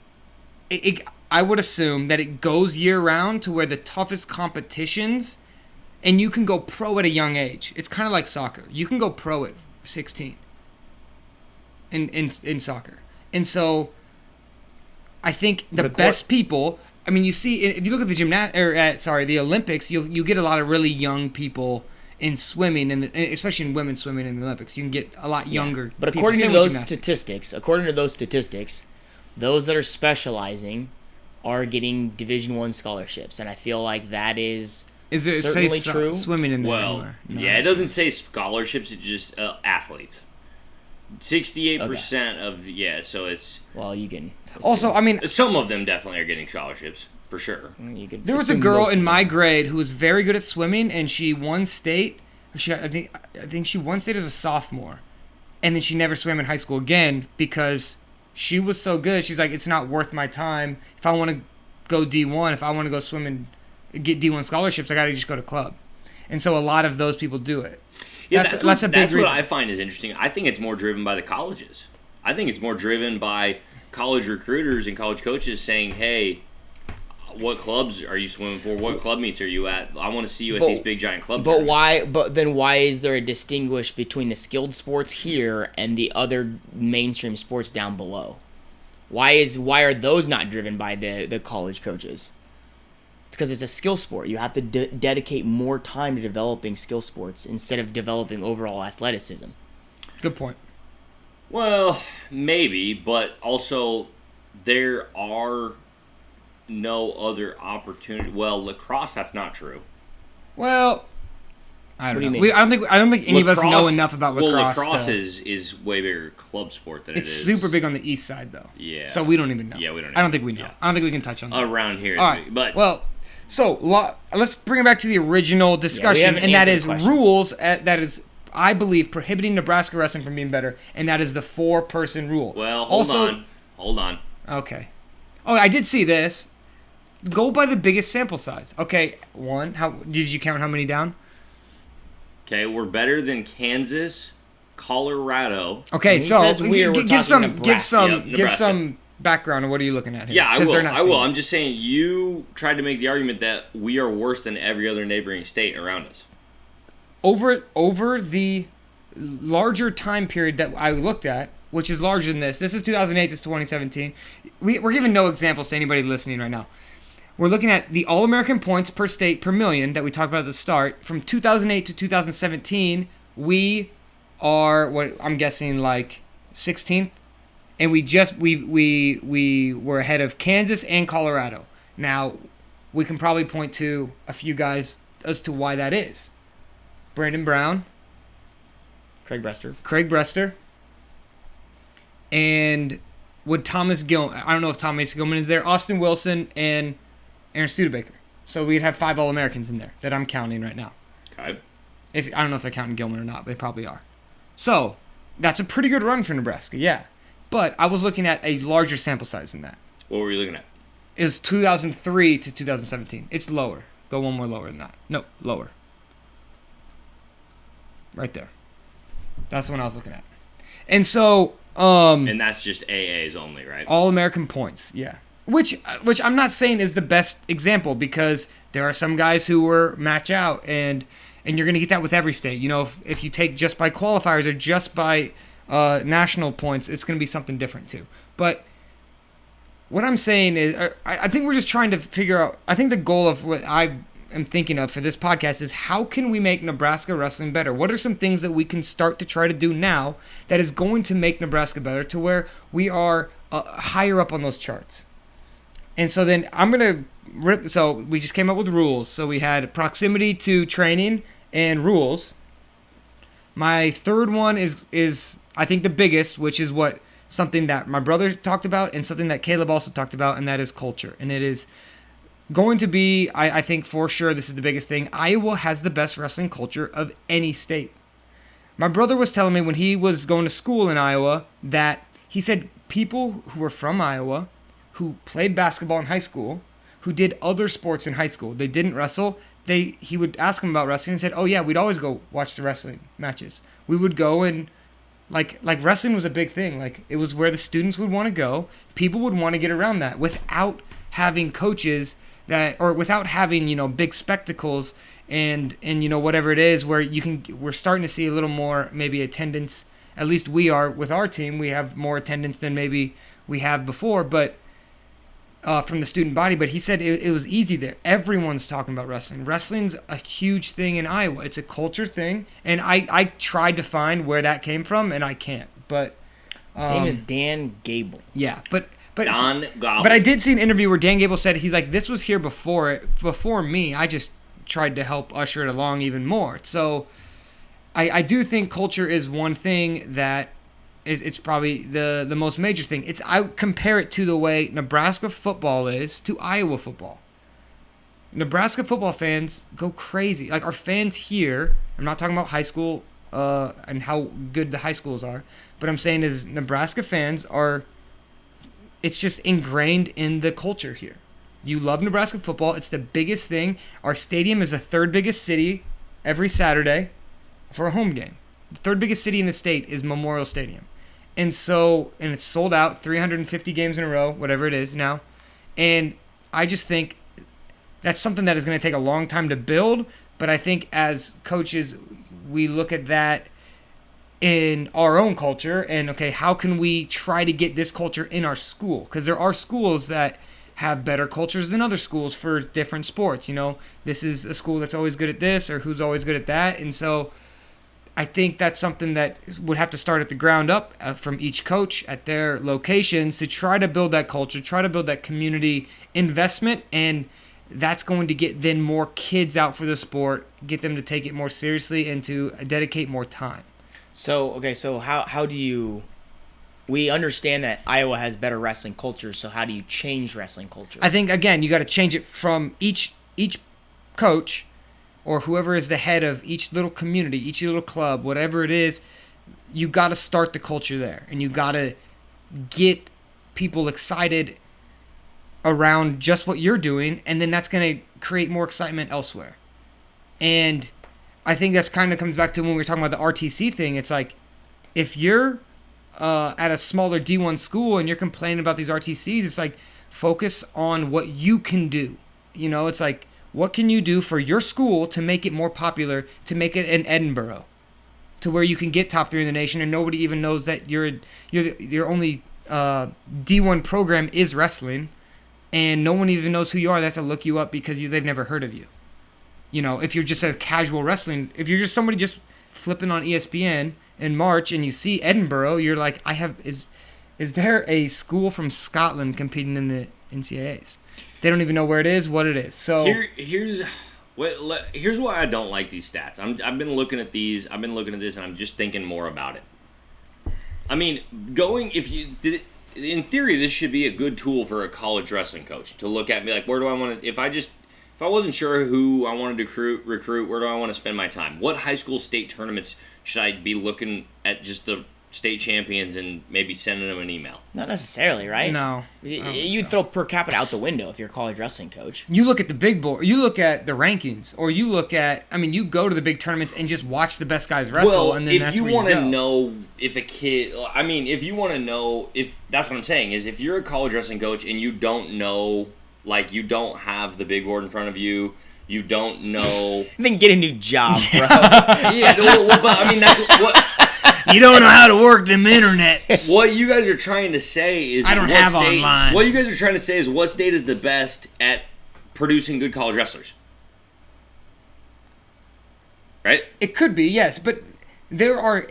I would assume that it goes year round to where the toughest competitions, and you can go pro at a young age. It's kind of like soccer. You can go pro at 16 in soccer. And so I think the best people, I mean, you see, if you look at the Olympics, you get a lot of really young people in swimming, and especially in women's swimming in the Olympics. You can get a lot younger But people. according Same to with those gymnastics. statistics, those that are specializing are getting Division I scholarships, and I feel like that is Is it certainly say true. swimming in there? Well, anywhere? No, yeah, it doesn't say scholarships. It's just athletes. 68% of so it's Well, you can Also, I mean, some of them definitely are getting scholarships for sure. you could there was a assume girl most in of my them. grade who was very good at swimming, and she won state. I think she won state as a sophomore, and then she never swam in high school again because she was so good. She's like, it's not worth my time. If I want to go D1, if I want to go swim and get D1 scholarships, I got to just go to club. And so a lot of those people do it. Yeah, That's a big that's reason. what I find is interesting. I think it's more driven by the colleges. I think it's more driven by college recruiters and college coaches saying, hey, what clubs are you swimming for? What club meets are you at? I want to see you at these big giant club But tournaments. why is there a distinguish between the skilled sports here and the other mainstream sports down below? Why are those not driven by the college coaches? It's because it's a skill sport. You have to dedicate more time to developing skill sports instead of developing overall athleticism. Good point. Well, maybe, but also there are no other opportunity. Well, lacrosse, that's not true. Well, I What don't do know. you mean? I don't think any of us know enough about lacrosse. Well, lacrosse to- is way bigger club sport than It's it is. super big on the east side, though. Yeah. So we don't even know. Yeah, we don't I don't know. think we know. Yeah. I don't think we can touch on that. Around here. All it's right. big, but Well, so let's bring it back to the original discussion, haven't and that answered is the question. rules. That is, I believe, prohibiting Nebraska wrestling from being better, and that is the 4-person rule. well, also, hold on. Okay. Oh, I did see this. Go by the biggest sample size. Okay, one. How did you count? How many down? Okay, we're better than Kansas, Colorado. Okay, When he so says we're give talking some Nebraska. Yep, give Nebraska. some background on what are you looking at here? Yeah, I 'Cause will. they're not I will. seeing it. I'm just saying you tried to make the argument that we are worse than every other neighboring state around us. Over the larger time period that I looked at, which is larger than this. This is 2008 to 2017. We're giving no examples to anybody listening right now. We're looking at the All-American points per state per million that we talked about at the start. From 2008 to 2017, we are what I'm guessing like 16th, and we were ahead of Kansas and Colorado. Now, we can probably point to a few guys as to why that is. Brandon Brown, Craig Brester. Craig Brester, and would Thomas Gilman. I don't know if Thomas Gilman is there. Austin Wilson and Aaron Studebaker. So we'd have 5 All-Americans in there that I'm counting right now. Okay. I don't know if they're counting Gilman or not, but they probably are. So that's a pretty good run for Nebraska, yeah. But I was looking at a larger sample size than that. What were you looking at? It was 2003 to 2017. It's lower. Go one more lower than that. No, lower. Right there. That's the one I was looking at. And so, And that's just AAs only, right? All-American points, yeah. Which I'm not saying is the best example because there are some guys who were match out, and you're going to get that with every state. You know, if you take just by qualifiers or just by national points, it's going to be something different too. But what I'm saying is, I think we're just trying to figure out. I think the goal of what I am thinking of for this podcast is how can we make Nebraska wrestling better? What are some things that we can start to try to do now that is going to make Nebraska better to where we are higher up on those charts? And so then I'm going to so we just came up with rules. So we had proximity to training and rules. My third one is I think the biggest, which is something that my brother talked about and something that Caleb also talked about, and that is culture. And it is going to be, I think for sure, this is the biggest thing. Iowa has the best wrestling culture of any state. My brother was telling me when he was going to school in Iowa that he said people who were from Iowa, who played basketball in high school, who did other sports in high school, they didn't wrestle. He would ask them about wrestling and said, "Oh yeah, we'd always go watch the wrestling matches. We would go and like wrestling was a big thing. Like it was where the students would want to go. People would want to get around that without having coaches or without having big spectacles and whatever it is where we're starting to see a little more maybe attendance. At least we are with our team. We have more attendance than maybe we have before, but from the student body. But he said it was easy there. Everyone's talking about wrestling. Wrestling's a huge thing in Iowa. It's a culture thing, and I tried to find where that came from, and I can't. But His name is Dan Gable. yeah, but But Don Gobble. But I did see an interview where Dan Gable said, he's like, this was here before me. I just tried to help usher it along even more. So I do think culture is one thing that it's probably the most major thing. I compare it to the way Nebraska football is to Iowa football. Nebraska football fans go crazy. Like, our fans here, I'm not talking about high school and how good the high schools are, but I'm saying is Nebraska fans are, it's just ingrained in the culture here. You love Nebraska football. It's the biggest thing. Our stadium is the third biggest city every Saturday for a home game. The third biggest city in the state is Memorial Stadium. And it's sold out, 350 games in a row, whatever it is now. And I just think that's something that is going to take a long time to build. But I think as coaches, we look at that in our own culture and, okay, how can we try to get this culture in our school? Because there are schools that have better cultures than other schools for different sports. You know, this is a school that's always good at this or who's always good at that. And so I think that's something that would have to start at the ground up from each coach at their locations to try to build that culture, try to build that community investment, and that's going to get then more kids out for the sport, get them to take it more seriously and to dedicate more time. So how do you... We understand that Iowa has better wrestling culture, so how do you change wrestling culture? I think, again, you got to change it from each coach or whoever is the head of each little community, each little club, whatever it is. You got to start the culture there, and you got to get people excited around just what you're doing, and then that's going to create more excitement elsewhere. And I think that's kind of comes back to when we were talking about the RTC thing. It's like, if you're at a smaller D1 school and you're complaining about these RTCs, it's like, focus on what you can do. You know, it's like, what can you do for your school to make it more popular, to make it in Edinburgh, to where you can get top 3 in the nation and nobody even knows that your only D1 program is wrestling, and no one even knows who you are. They have to look you up because they've never heard of you. You know, if you're just a casual wrestling, if you're just somebody just flipping on ESPN in March and you see Edinburgh, you're like, is there a school from Scotland competing in the NCAAs? They don't even know where it is, what it is. So here's why I don't like these stats. I've been looking at these. I've been looking at this, and I'm just thinking more about it. I mean, in theory, this should be a good tool for a college wrestling coach to look at and be like, where do I want to? If I wasn't sure who I wanted to recruit, where do I want to spend my time? What high school state tournaments should I be looking at? Just the state champions and maybe sending them an email? Not necessarily, right? No. You'd throw per capita out the window if you're a college wrestling coach. You look at the big board, you look at the rankings, or you look at, you go to the big tournaments and just watch the best guys wrestle, well, and then that's where you go. If you want to know if a kid, if you want to know if, that's what I'm saying, is if you're a college wrestling coach and you don't know, like, you don't have the big board in front of you, you don't know. Then get a new job, bro. Yeah, but that's what. You don't know how to work them internet. What you guys are trying to say is I don't have online. What you guys are trying to say is what state is the best at producing good college wrestlers, right? It could be, yes, but there are.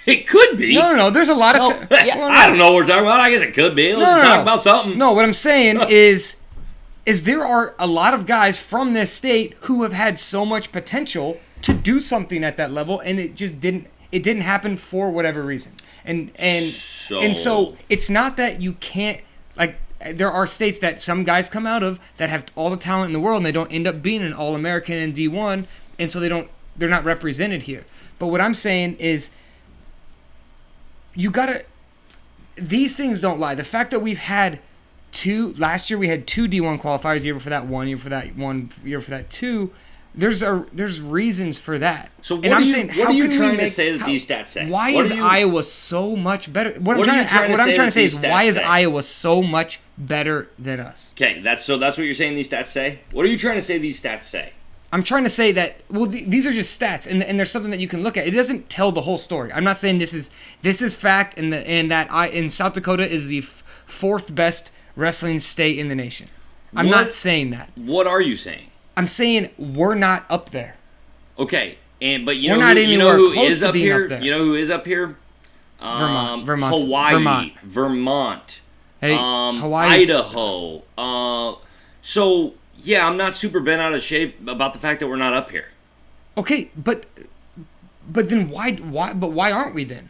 It could be. No. There's a lot of. I don't know what we're talking about. I guess it could be. Let's talk about something. No, what I'm saying is there are a lot of guys from this state who have had so much potential to do something at that level, and it just didn't. It didn't happen for whatever reason, and so it's not that you can't, like, there are states that some guys come out of that have all the talent in the world and they don't end up being an All-American in D1, and so they're not represented here. But what I'm saying is, these things don't lie. The fact that we've had last year we had 2 D1 qualifiers, year for that one, year for that one, year for that 2. There's reasons for that. So what are you trying to say that these stats say? Why is Iowa so much better? What I'm trying to say is, why is Iowa so much better than us? Okay, that's what you're saying these stats say? What are you trying to say these stats say? I'm trying to say that, well, these are just stats, and there's something that you can look at. It doesn't tell the whole story. I'm not saying this is fact, and that in South Dakota is the 4th best wrestling state in the nation. I'm not saying that. What are you saying? I'm saying we're not up there. Okay, but you know who is up here? Up you know who is up here? Vermont. Hawaii. Vermont. Vermont. Hey, Hawaii's... Idaho. So yeah, I'm not super bent out of shape about the fact that we're not up here. Okay, but then why aren't we then?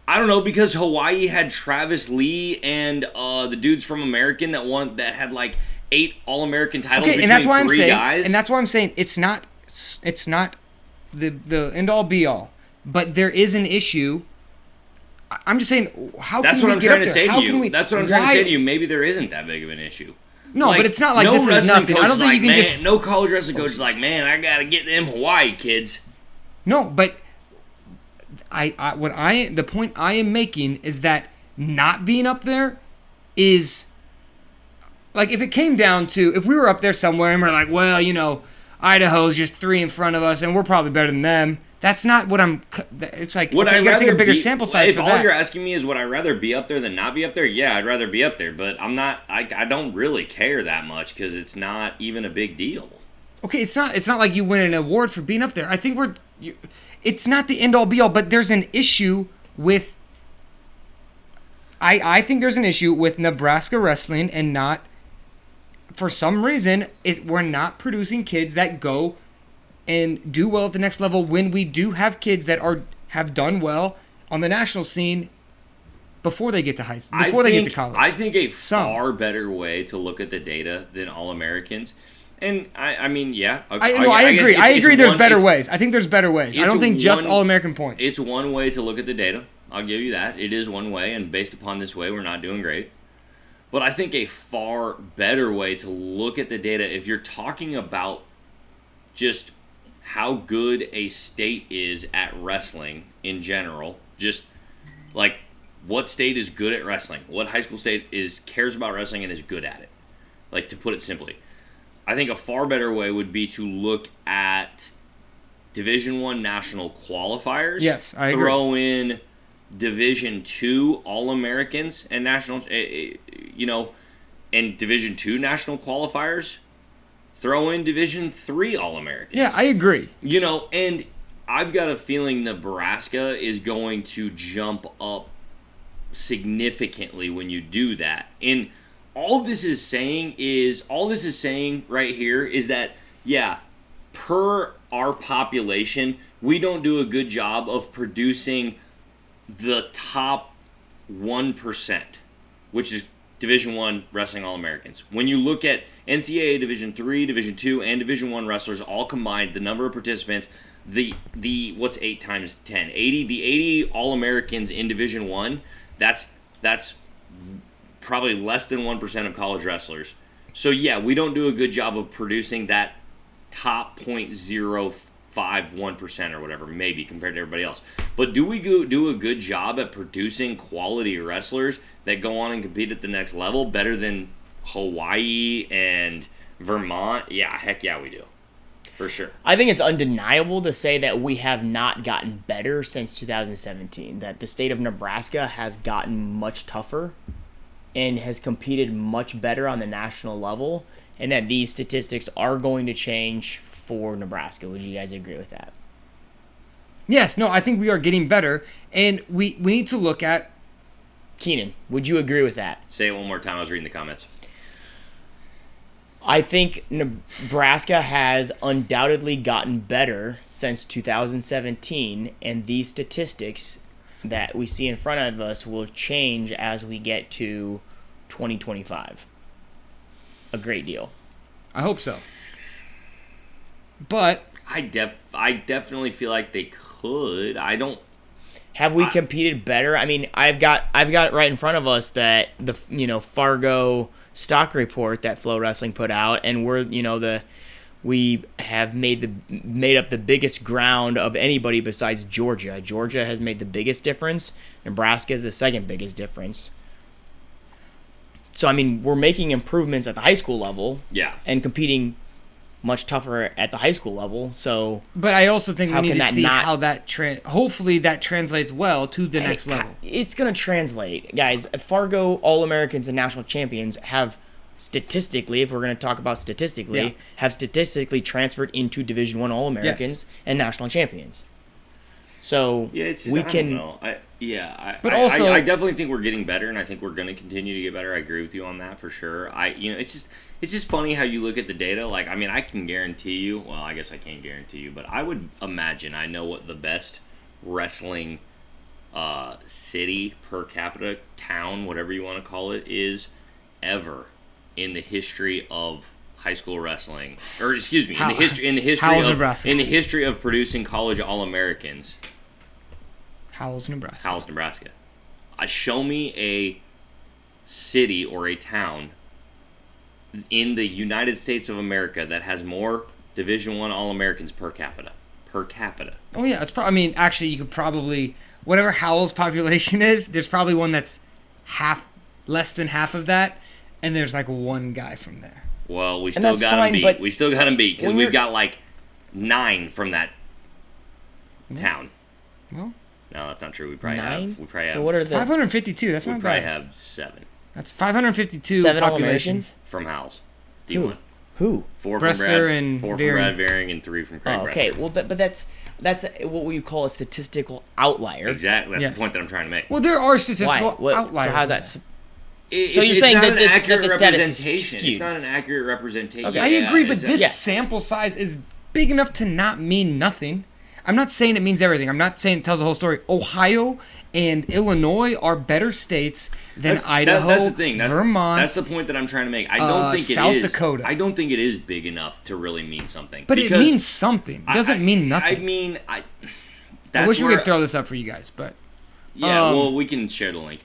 I don't know, because Hawaii had Travis Lee and the dudes from American that had like 8 All-American titles between 3 guys. And that's why I'm saying it's not the end all be all, but there is an issue. I'm just saying, how that's can what we I'm get trying up to there? say How to can you. we, That's what I'm trying to say to you. Maybe there isn't that big of an issue. No, Like, but it's not like no this is wrestling nothing. coach I don't think like, you can man, just... no college wrestling coach is like, man, I gotta get them Hawaii kids. No, but the point I am making is that not being up there is like, if it came down to, if we were up there somewhere and we're like, well, Idaho's just 3 in front of us and we're probably better than them. That's not what I'm. It's like, you gotta take a bigger sample size for that. If all you're asking me is would I rather be up there than not be up there, yeah, I'd rather be up there. But I'm not. I don't really care that much because it's not even a big deal. Okay, it's not like you win an award for being up there. I think it's not the end all be all, but there's an issue with. I think there's an issue with Nebraska wrestling and not. For some reason, we're not producing kids that go and do well at the next level when we do have kids that have done well on the national scene before they get to high school, before they get to college. I think a far better way to look at the data than All-Americans, and I mean, yeah. I agree. I agree there's better ways. I think there's better ways. I don't think just All-American points. It's one way to look at the data. I'll give you that. It is one way, and based upon this way, we're not doing great. But I think a far better way to look at the data, if you're talking about just how good a state is at wrestling in general, just like what state is good at wrestling, what high school state cares about wrestling and is good at it, like, to put it simply, I think a far better way would be to look at Division I national qualifiers. Yes, I agree. Throw in Division II All-Americans and national, and Division II national qualifiers. Throw in Division III All-Americans. Yeah, I agree. And I've got a feeling Nebraska is going to jump up significantly when you do that. And all this is saying right here is that, yeah, per our population, we don't do a good job of producing the top 1%, which is Division I Wrestling All-Americans. When you look at NCAA Division III, Division II, and Division I wrestlers all combined, the number of participants, the what's 8 times 10? 80. The 80 All-Americans in Division I, that's probably less than 1% of college wrestlers. So yeah, we don't do a good job of producing that top 0.051% or whatever, maybe, compared to everybody else. But do we do a good job at producing quality wrestlers that go on and compete at the next level better than Hawaii and Vermont? Yeah, heck yeah, we do. For sure. I think it's undeniable to say that we have not gotten better since 2017, that the state of Nebraska has gotten much tougher and has competed much better on the national level, and that these statistics are going to change for Nebraska. Would you guys agree with that? Yes, no, I think we are getting better, and we need to look at... Keenan, would you agree with that? Say it one more time. I was reading the comments. I think Nebraska has undoubtedly gotten better since 2017, and these statistics that we see in front of us will change as we get to 2025. A great deal. I hope so. But I definitely feel like they could. I don't. Have we competed better? I mean, I've got right in front of us that the Fargo stock report that Flow Wrestling put out, and we have made up the biggest ground of anybody besides Georgia. Georgia has made the biggest difference. Nebraska is the second biggest difference. So I mean, we're making improvements at the high school level, yeah, and competing much tougher at the high school level. So, but I also think we need to see how that hopefully that translates well to the next level. It's going to translate, guys. Fargo All-Americans and national champions have statistically, if we're going to talk about statistically, have statistically transferred into Division I All-Americans and national champions. So Yeah, it's just, we I can. don't know. But also- I definitely think we're getting better, and I think we're going to continue to get better. I agree with you on that for sure. It's just funny how you look at the data. Like, I mean, I can guarantee you. Well, I guess I can't guarantee you, but I would imagine I know what the best wrestling city per capita, town, whatever you want to call it, is ever in the history of high school wrestling, or excuse me, in the history of producing college All-Americans. Howells, Nebraska. Show me a city or a town in the United States of America that has more Division I All-Americans per capita. Oh yeah, it's probably. I mean, actually, you could probably whatever Howell's population is. There's probably one that's less than half of that, and there's like one guy from there. Well, we still got him beat. We still got him beat because we've got like 9 from that town. Well, no, that's not true. We probably 9? have. So what are the 552? That's not bad. We probably have 7. That's 552 7 population. All-Americans? From Howells. D1. Who? 4 Brester from and 4 Veering. from Brad Veering and 3 from Craig Oh, okay. Brester. Well, but that's what we call a statistical outlier. Exactly. That's Yes. the point that I'm trying to make. Well, there are statistical Why? outliers. So how's in that? there. So you're saying not that an this- that accurate the status is representation. skewed. It's not an accurate representation. Okay. I agree, but it's- this sample size is big enough to not mean nothing. I'm not saying it means everything. I'm not saying it tells the whole story. Ohio and Illinois are better states than Idaho, that's the thing. Vermont. That's the point that I'm trying to make. I don't think South it is. Dakota. I don't think it is big enough to really mean something. But it means something. It doesn't mean nothing. I mean, I that's wish we where- could throw this up for you guys, but Yeah, well, we can share the link.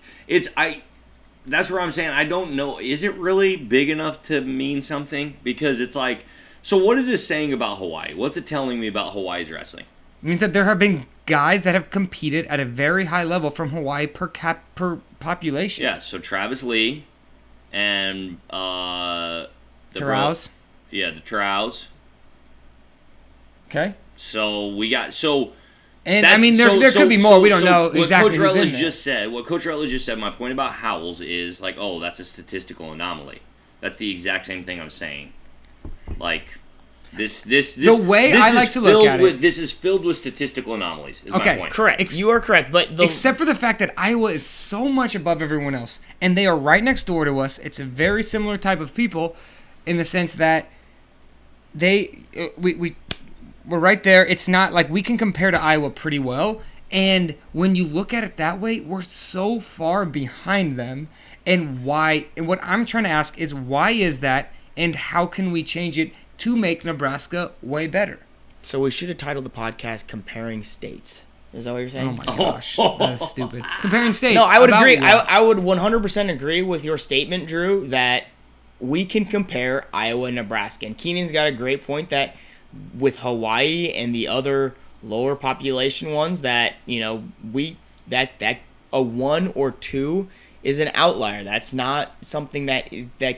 That's where I'm saying I don't know. Is it really big enough to mean something? Because it's like, so what is this saying about Hawaii? What's it telling me about Hawaii's wrestling? it means that there have been guys that have competed at a very high level from Hawaii per population. Yeah, so Travis Lee and the Tarouse. Yeah, the Trows. Okay. So we got And I mean, there could be more. We don't know exactly what Coach who's in there. What Coach Rutledge just said. My point about Howells is like, oh, that's a statistical anomaly. That's the exact same thing I'm saying. Like this. The way I like to look at it. This is filled with statistical anomalies. Is Okay, my point. Correct. You are correct, but Except for the fact that Iowa is so much above everyone else, and they are right next door to us. It's a very similar type of people, in the sense that we're right there. It's not like we can compare to Iowa pretty well, and when you look at it that way, we're so far behind them. And why? And what I'm trying to ask is why is that, and how can we change it to make Nebraska way better? So we should have titled the podcast "Comparing States." Is that what you're saying? Oh my gosh, that is stupid. Comparing states. No, I would about agree. what? I would 100% agree with your statement, Drew, that we can compare Iowa and Nebraska. And Keenan's got a great point that with Hawaii and the other lower population ones, that that a 1 or 2 is an outlier. That's not something that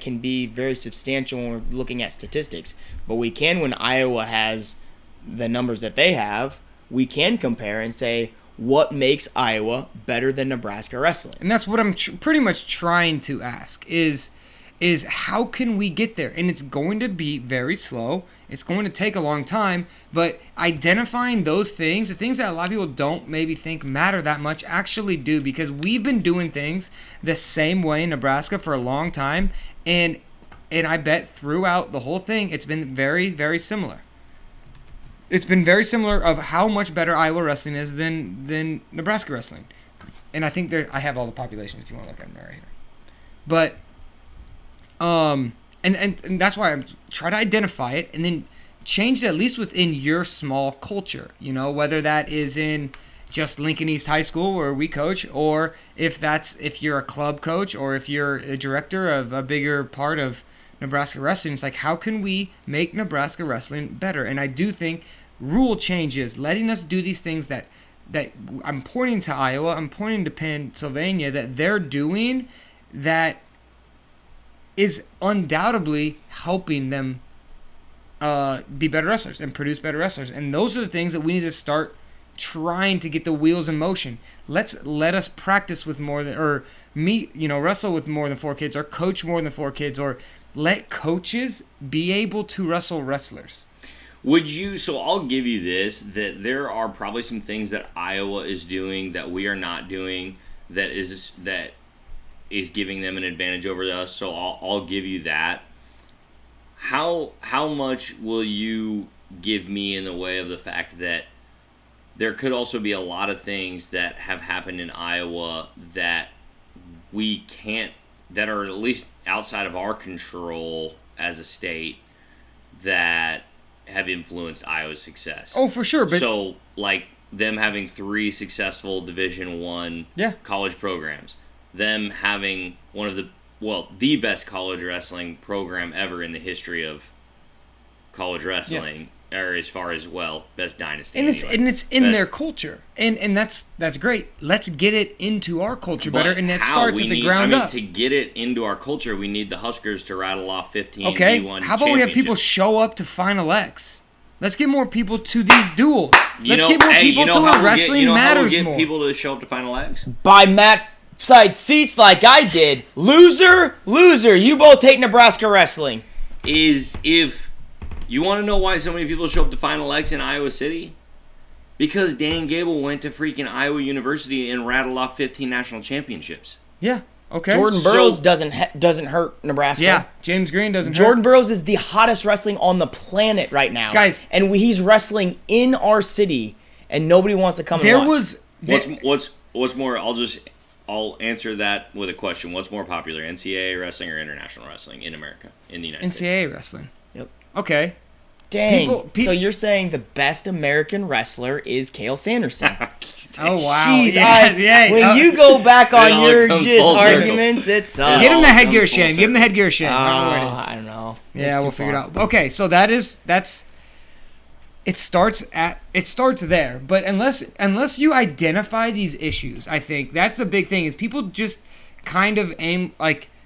can be very substantial when we're looking at statistics. But we can, when Iowa has the numbers that they have, we can compare and say what makes Iowa better than Nebraska wrestling. And that's what I'm pretty much trying to ask is how can we get there? And it's going to be very slow. It's going to take a long time, but identifying those things, the things that a lot of people don't maybe think matter that much, actually do, because we've been doing things the same way in Nebraska for a long time, and I bet throughout the whole thing it's been very, very similar. It's been very similar of how much better Iowa wrestling is than Nebraska wrestling. And I think I have all the populations if you want to look at them right here. But and that's why I'm trying to identify it and then change it at least within your small culture. Whether that is in just Lincoln East High School where we coach, or if you're a club coach, or if you're a director of a bigger part of Nebraska wrestling. It's like, how can we make Nebraska wrestling better? And I do think rule changes, letting us do these things that I'm pointing to Iowa, I'm pointing to Pennsylvania, that they're doing that is undoubtedly helping them be better wrestlers and produce better wrestlers. And those are the things that we need to start trying to get the wheels in motion. Let us practice with more than, or wrestle with more than 4 kids, or coach more than 4 kids, or let coaches be able to wrestle wrestlers. Would you? So I'll give you this: that there are probably some things that Iowa is doing that we are not doing that is giving them an advantage over us. So I'll give you that. How much will you give me in the way of the fact that there could also be a lot of things that have happened in Iowa that we can't, that are at least outside of our control as a state, that have influenced Iowa's success? Oh, for sure. But so, like them having 3 successful Division I college programs, them having one of the best college wrestling program ever in the history of college wrestling, or as far as best dynasty. And it's in their culture, and that's great. Let's get it into our culture better, and that starts at the ground up. To get it into our culture, we need the Huskers to rattle off 15 Okay, D1 how about we have people show up to Final X? Let's get more people to these duels. Let's get more people to where wrestling matters more. more. People to show up to Final X? Buy Matt side seats like I did. Loser. You both hate Nebraska wrestling. If you want to know why so many people show up to Final X in Iowa City? Because Dan Gable went to freaking Iowa University and rattled off 15 national championships. Yeah. Okay. Jordan Burroughs doesn't hurt Nebraska. Yeah. James Green doesn't. Jordan Burroughs is the hottest wrestling on the planet right now, guys. And he's wrestling in our city, and nobody wants to come. There and watch. was. What's more? I'll answer that with a question. What's more popular, NCAA wrestling or international wrestling in America, in the United States? NCAA wrestling. Yep. Okay. Dang. So you're saying the best American wrestler is Cael Sanderson? Oh, wow. Jeez, when you go back on your arguments, it sucks. Give him the headgear shame. Give him the headgear shame. I don't know. Yeah, we'll figure it out. Okay, so that's it starts there. But unless you identify these issues, I think that's the big thing, is people just kind of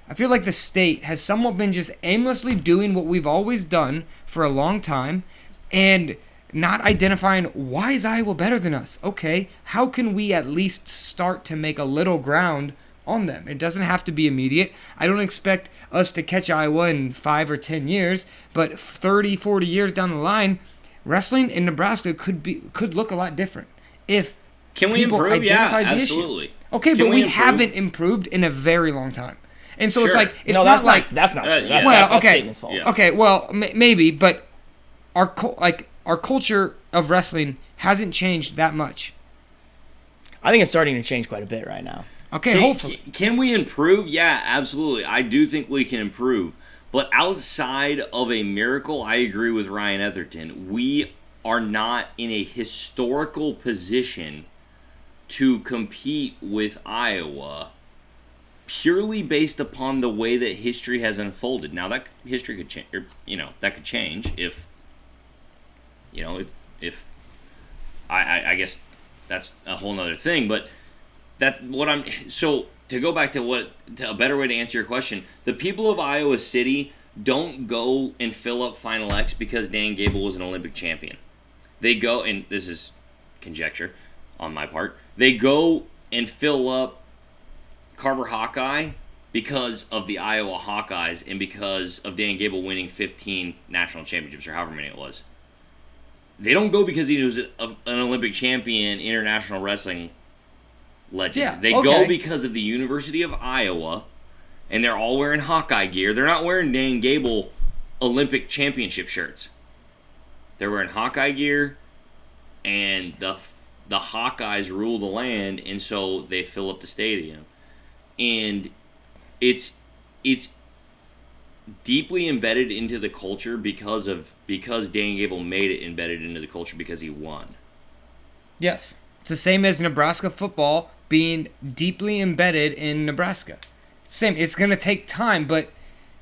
I feel like the state has somewhat been just aimlessly doing what we've always done for a long time and not identifying, why is Iowa better than us? Okay, how can we at least start to make a little ground on them? It doesn't have to be immediate. I don't expect us to catch Iowa in 5 or 10 years, but 30, 40 years down the line, wrestling in Nebraska could look a lot different if Can we people improve? identify Yeah, the absolutely. issue. Okay, Can but we improve? haven't improved in a very long time. And so it's Sure. like, it's no, not like... that's not true. yeah. That's okay. Statement's false. Yeah. Okay, well, maybe, but our culture of wrestling hasn't changed that much. I think it's starting to change quite a bit right now. Okay, hopefully. Can we improve? Yeah, absolutely. I do think we can improve. But outside of a miracle, I agree with Ryan Etherton. We are not in a historical position to compete with Iowa purely based upon the way that history has unfolded. Now, that history could change, that could change if I guess that's a whole nother thing, but that's what so to go back to a better way to answer your question, the people of Iowa City don't go and fill up Final X because Dan Gable was an Olympic champion. They go, and this is conjecture on my part, they go and fill up Carver Hawkeye because of the Iowa Hawkeyes and because of Dan Gable winning 15 national championships or however many it was. They don't go because he was an Olympic champion, international wrestling legend. Yeah, they go because of the University of Iowa, and they're all wearing Hawkeye gear. They're not wearing Dan Gable Olympic championship shirts. They're wearing Hawkeye gear, and the Hawkeyes rule the land, and so they fill up the stadium. And it's deeply embedded into the culture because Dan Gable made it embedded into the culture because he won. Yes. It's the same as Nebraska football being deeply embedded in Nebraska. Same. It's going to take time, but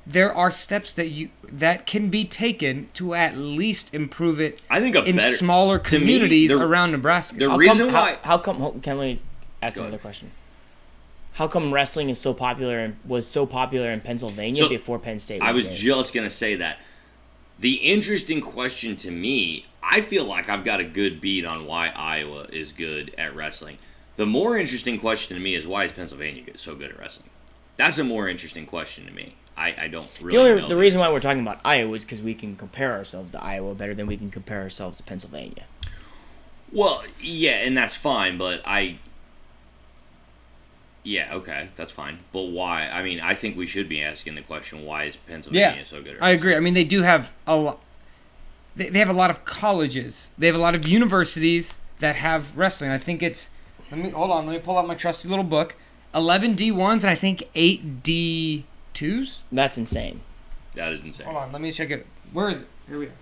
there are steps that can be taken to at least improve it. I think smaller communities around Nebraska. How come? Can we ask another question? How come wrestling is was so popular in Pennsylvania before Penn State? I was just gonna say that. The interesting question to me, I feel like I've got a good beat on why Iowa is good at wrestling. The more interesting question to me is, why is Pennsylvania so good at wrestling? That's a more interesting question to me. I don't really know. The reason why we're talking about Iowa is because we can compare ourselves to Iowa better than we can compare ourselves to Pennsylvania. Well, yeah, and that's fine, but yeah, okay, that's fine. But why? I mean, I think we should be asking the question, why is Pennsylvania so good at I agree. I mean, they do have a lot. They have a lot of colleges. They have a lot of universities that have wrestling. I think it's. Let me pull out my trusty little book. 11 D1s and I think 8 D2s. That's insane. That is insane. Hold on, let me check it. Where is it? Here we are.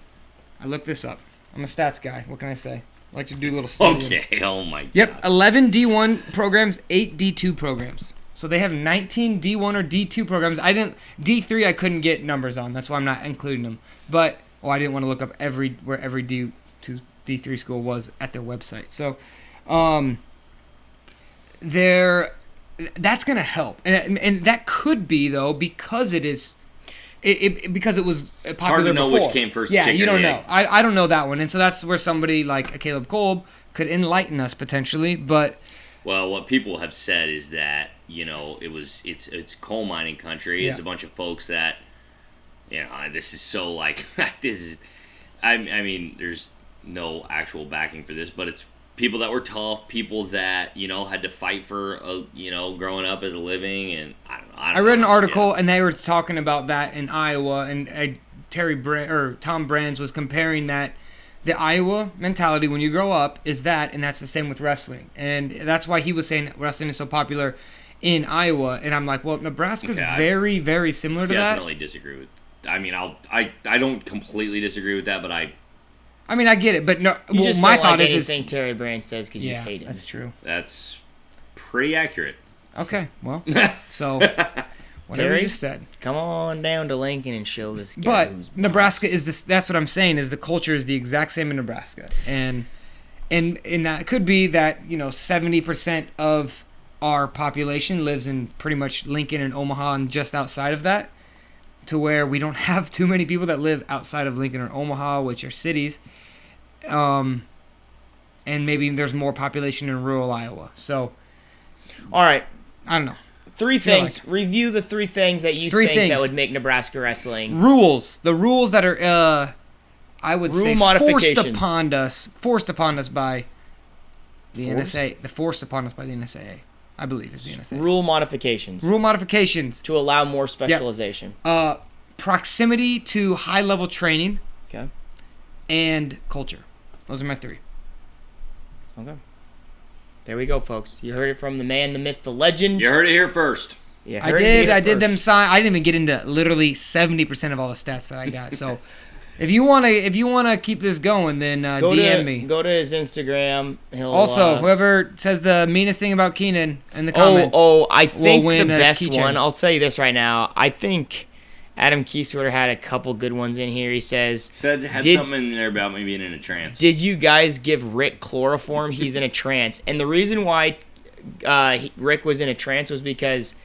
I looked this up. I'm a stats guy. What can I say? I like to do a little study. Okay, oh my god. Yep, 11 D1 programs, 8 D2 programs. So they have 19 D1 or D2 programs. D3 I couldn't get numbers on. That's why I'm not including them. But I didn't want to look up where every D2 D3 school was at their website. So that's going to help. And that could be though because it is because it was popular before. Hard to know which came first. Yeah, chicken you don't or know. egg. I don't know that one, and so that's where somebody like a Caleb Kolb could enlighten us potentially. But well, what people have said is that it's coal mining country. Yeah. It's a bunch of folks that this is so like this is. I mean, there's no actual backing for this, but it's people that were tough, people that had to fight for growing up as a living, and I don't know. I read an article and they were talking about that in Iowa, and Tom Brands was comparing that the Iowa mentality when you grow up is that, and that's the same with wrestling, and that's why he was saying wrestling is so popular in Iowa, and I'm like, well, Nebraska's very, very similar to that. Definitely disagree with. I mean, I don't completely disagree with that, but I mean, I get it, but no. You just my don't thought like is anything Terry Brands says because you hate him. That's true. That's pretty accurate. Okay, well, so whatever Terry, you said. Come on down to Lincoln and show this guy. But who's Nebraska is this. That's what I'm saying. Is the culture is the exact same in Nebraska, and that could be that 70% of our population lives in pretty much Lincoln and Omaha and just outside of that, to where we don't have too many people that live outside of Lincoln or Omaha, which are cities. And maybe there's more population in rural Iowa. So, all right. I don't know. 3 things. Review the 3 things that you think that would make Nebraska wrestling. Rules. The rules that are, I would say, forced upon us by the NSA. Forced upon us by the NSAA. I believe is the NSAA. Rule modifications. Rule modifications. To allow more specialization. Yep. Proximity to high-level training. Okay. And culture. Those are my 3. Okay. There we go, folks. You heard it from the man, the myth, the legend. You heard it here first. I did them sign. I didn't even get into literally 70% of all the stats that I got. So, if you wanna keep this going, then DM me. Go to his Instagram. He'll also whoever says the meanest thing about Keenan in the comments. I think the best keychain. one. I'll tell you this right now. I think Adam Kieswetter had a couple good ones in here. He had something in there about me being in a trance. Did you guys give Rick chloroform? He's in a trance. And the reason why Rick was in a trance was because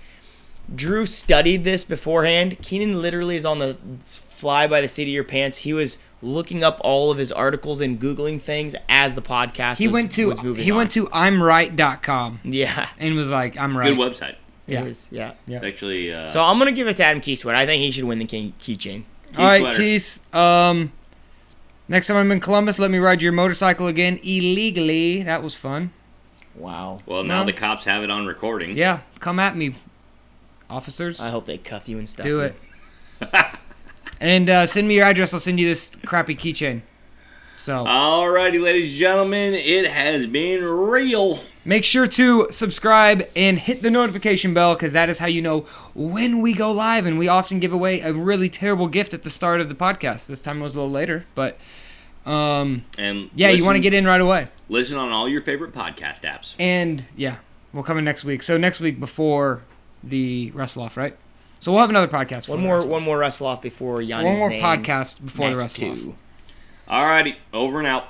Drew studied this beforehand. Keenan literally is on the fly by the seat of your pants. He was looking up all of his articles and Googling things as the podcast was moving on. He went to imright.com. Yeah. And was like, I'm right. Good website. Yeah. It is, yeah. It's actually... So I'm going to give it to Adam Kieswetter. I think he should win the keychain. All right, Keys. Next time I'm in Columbus, let me ride your motorcycle again illegally. That was fun. Wow. Well, now the cops have it on recording. Yeah, come at me, officers. I hope they cuff you and stuff. Do it. And send me your address. I'll send you this crappy keychain. So. Alrighty, ladies and gentlemen, it has been real. Make sure to subscribe and hit the notification bell, because that is how you know when we go live. And we often give away a really terrible gift at the start of the podcast. This time it was a little later, but you want to get in right away. Listen on all your favorite podcast apps. And we'll come in next week. So next week before the wrestle off, right? So we'll have another podcast. One more wrestle off before Yanni. One more podcast before the wrestle off. Alrighty, over and out.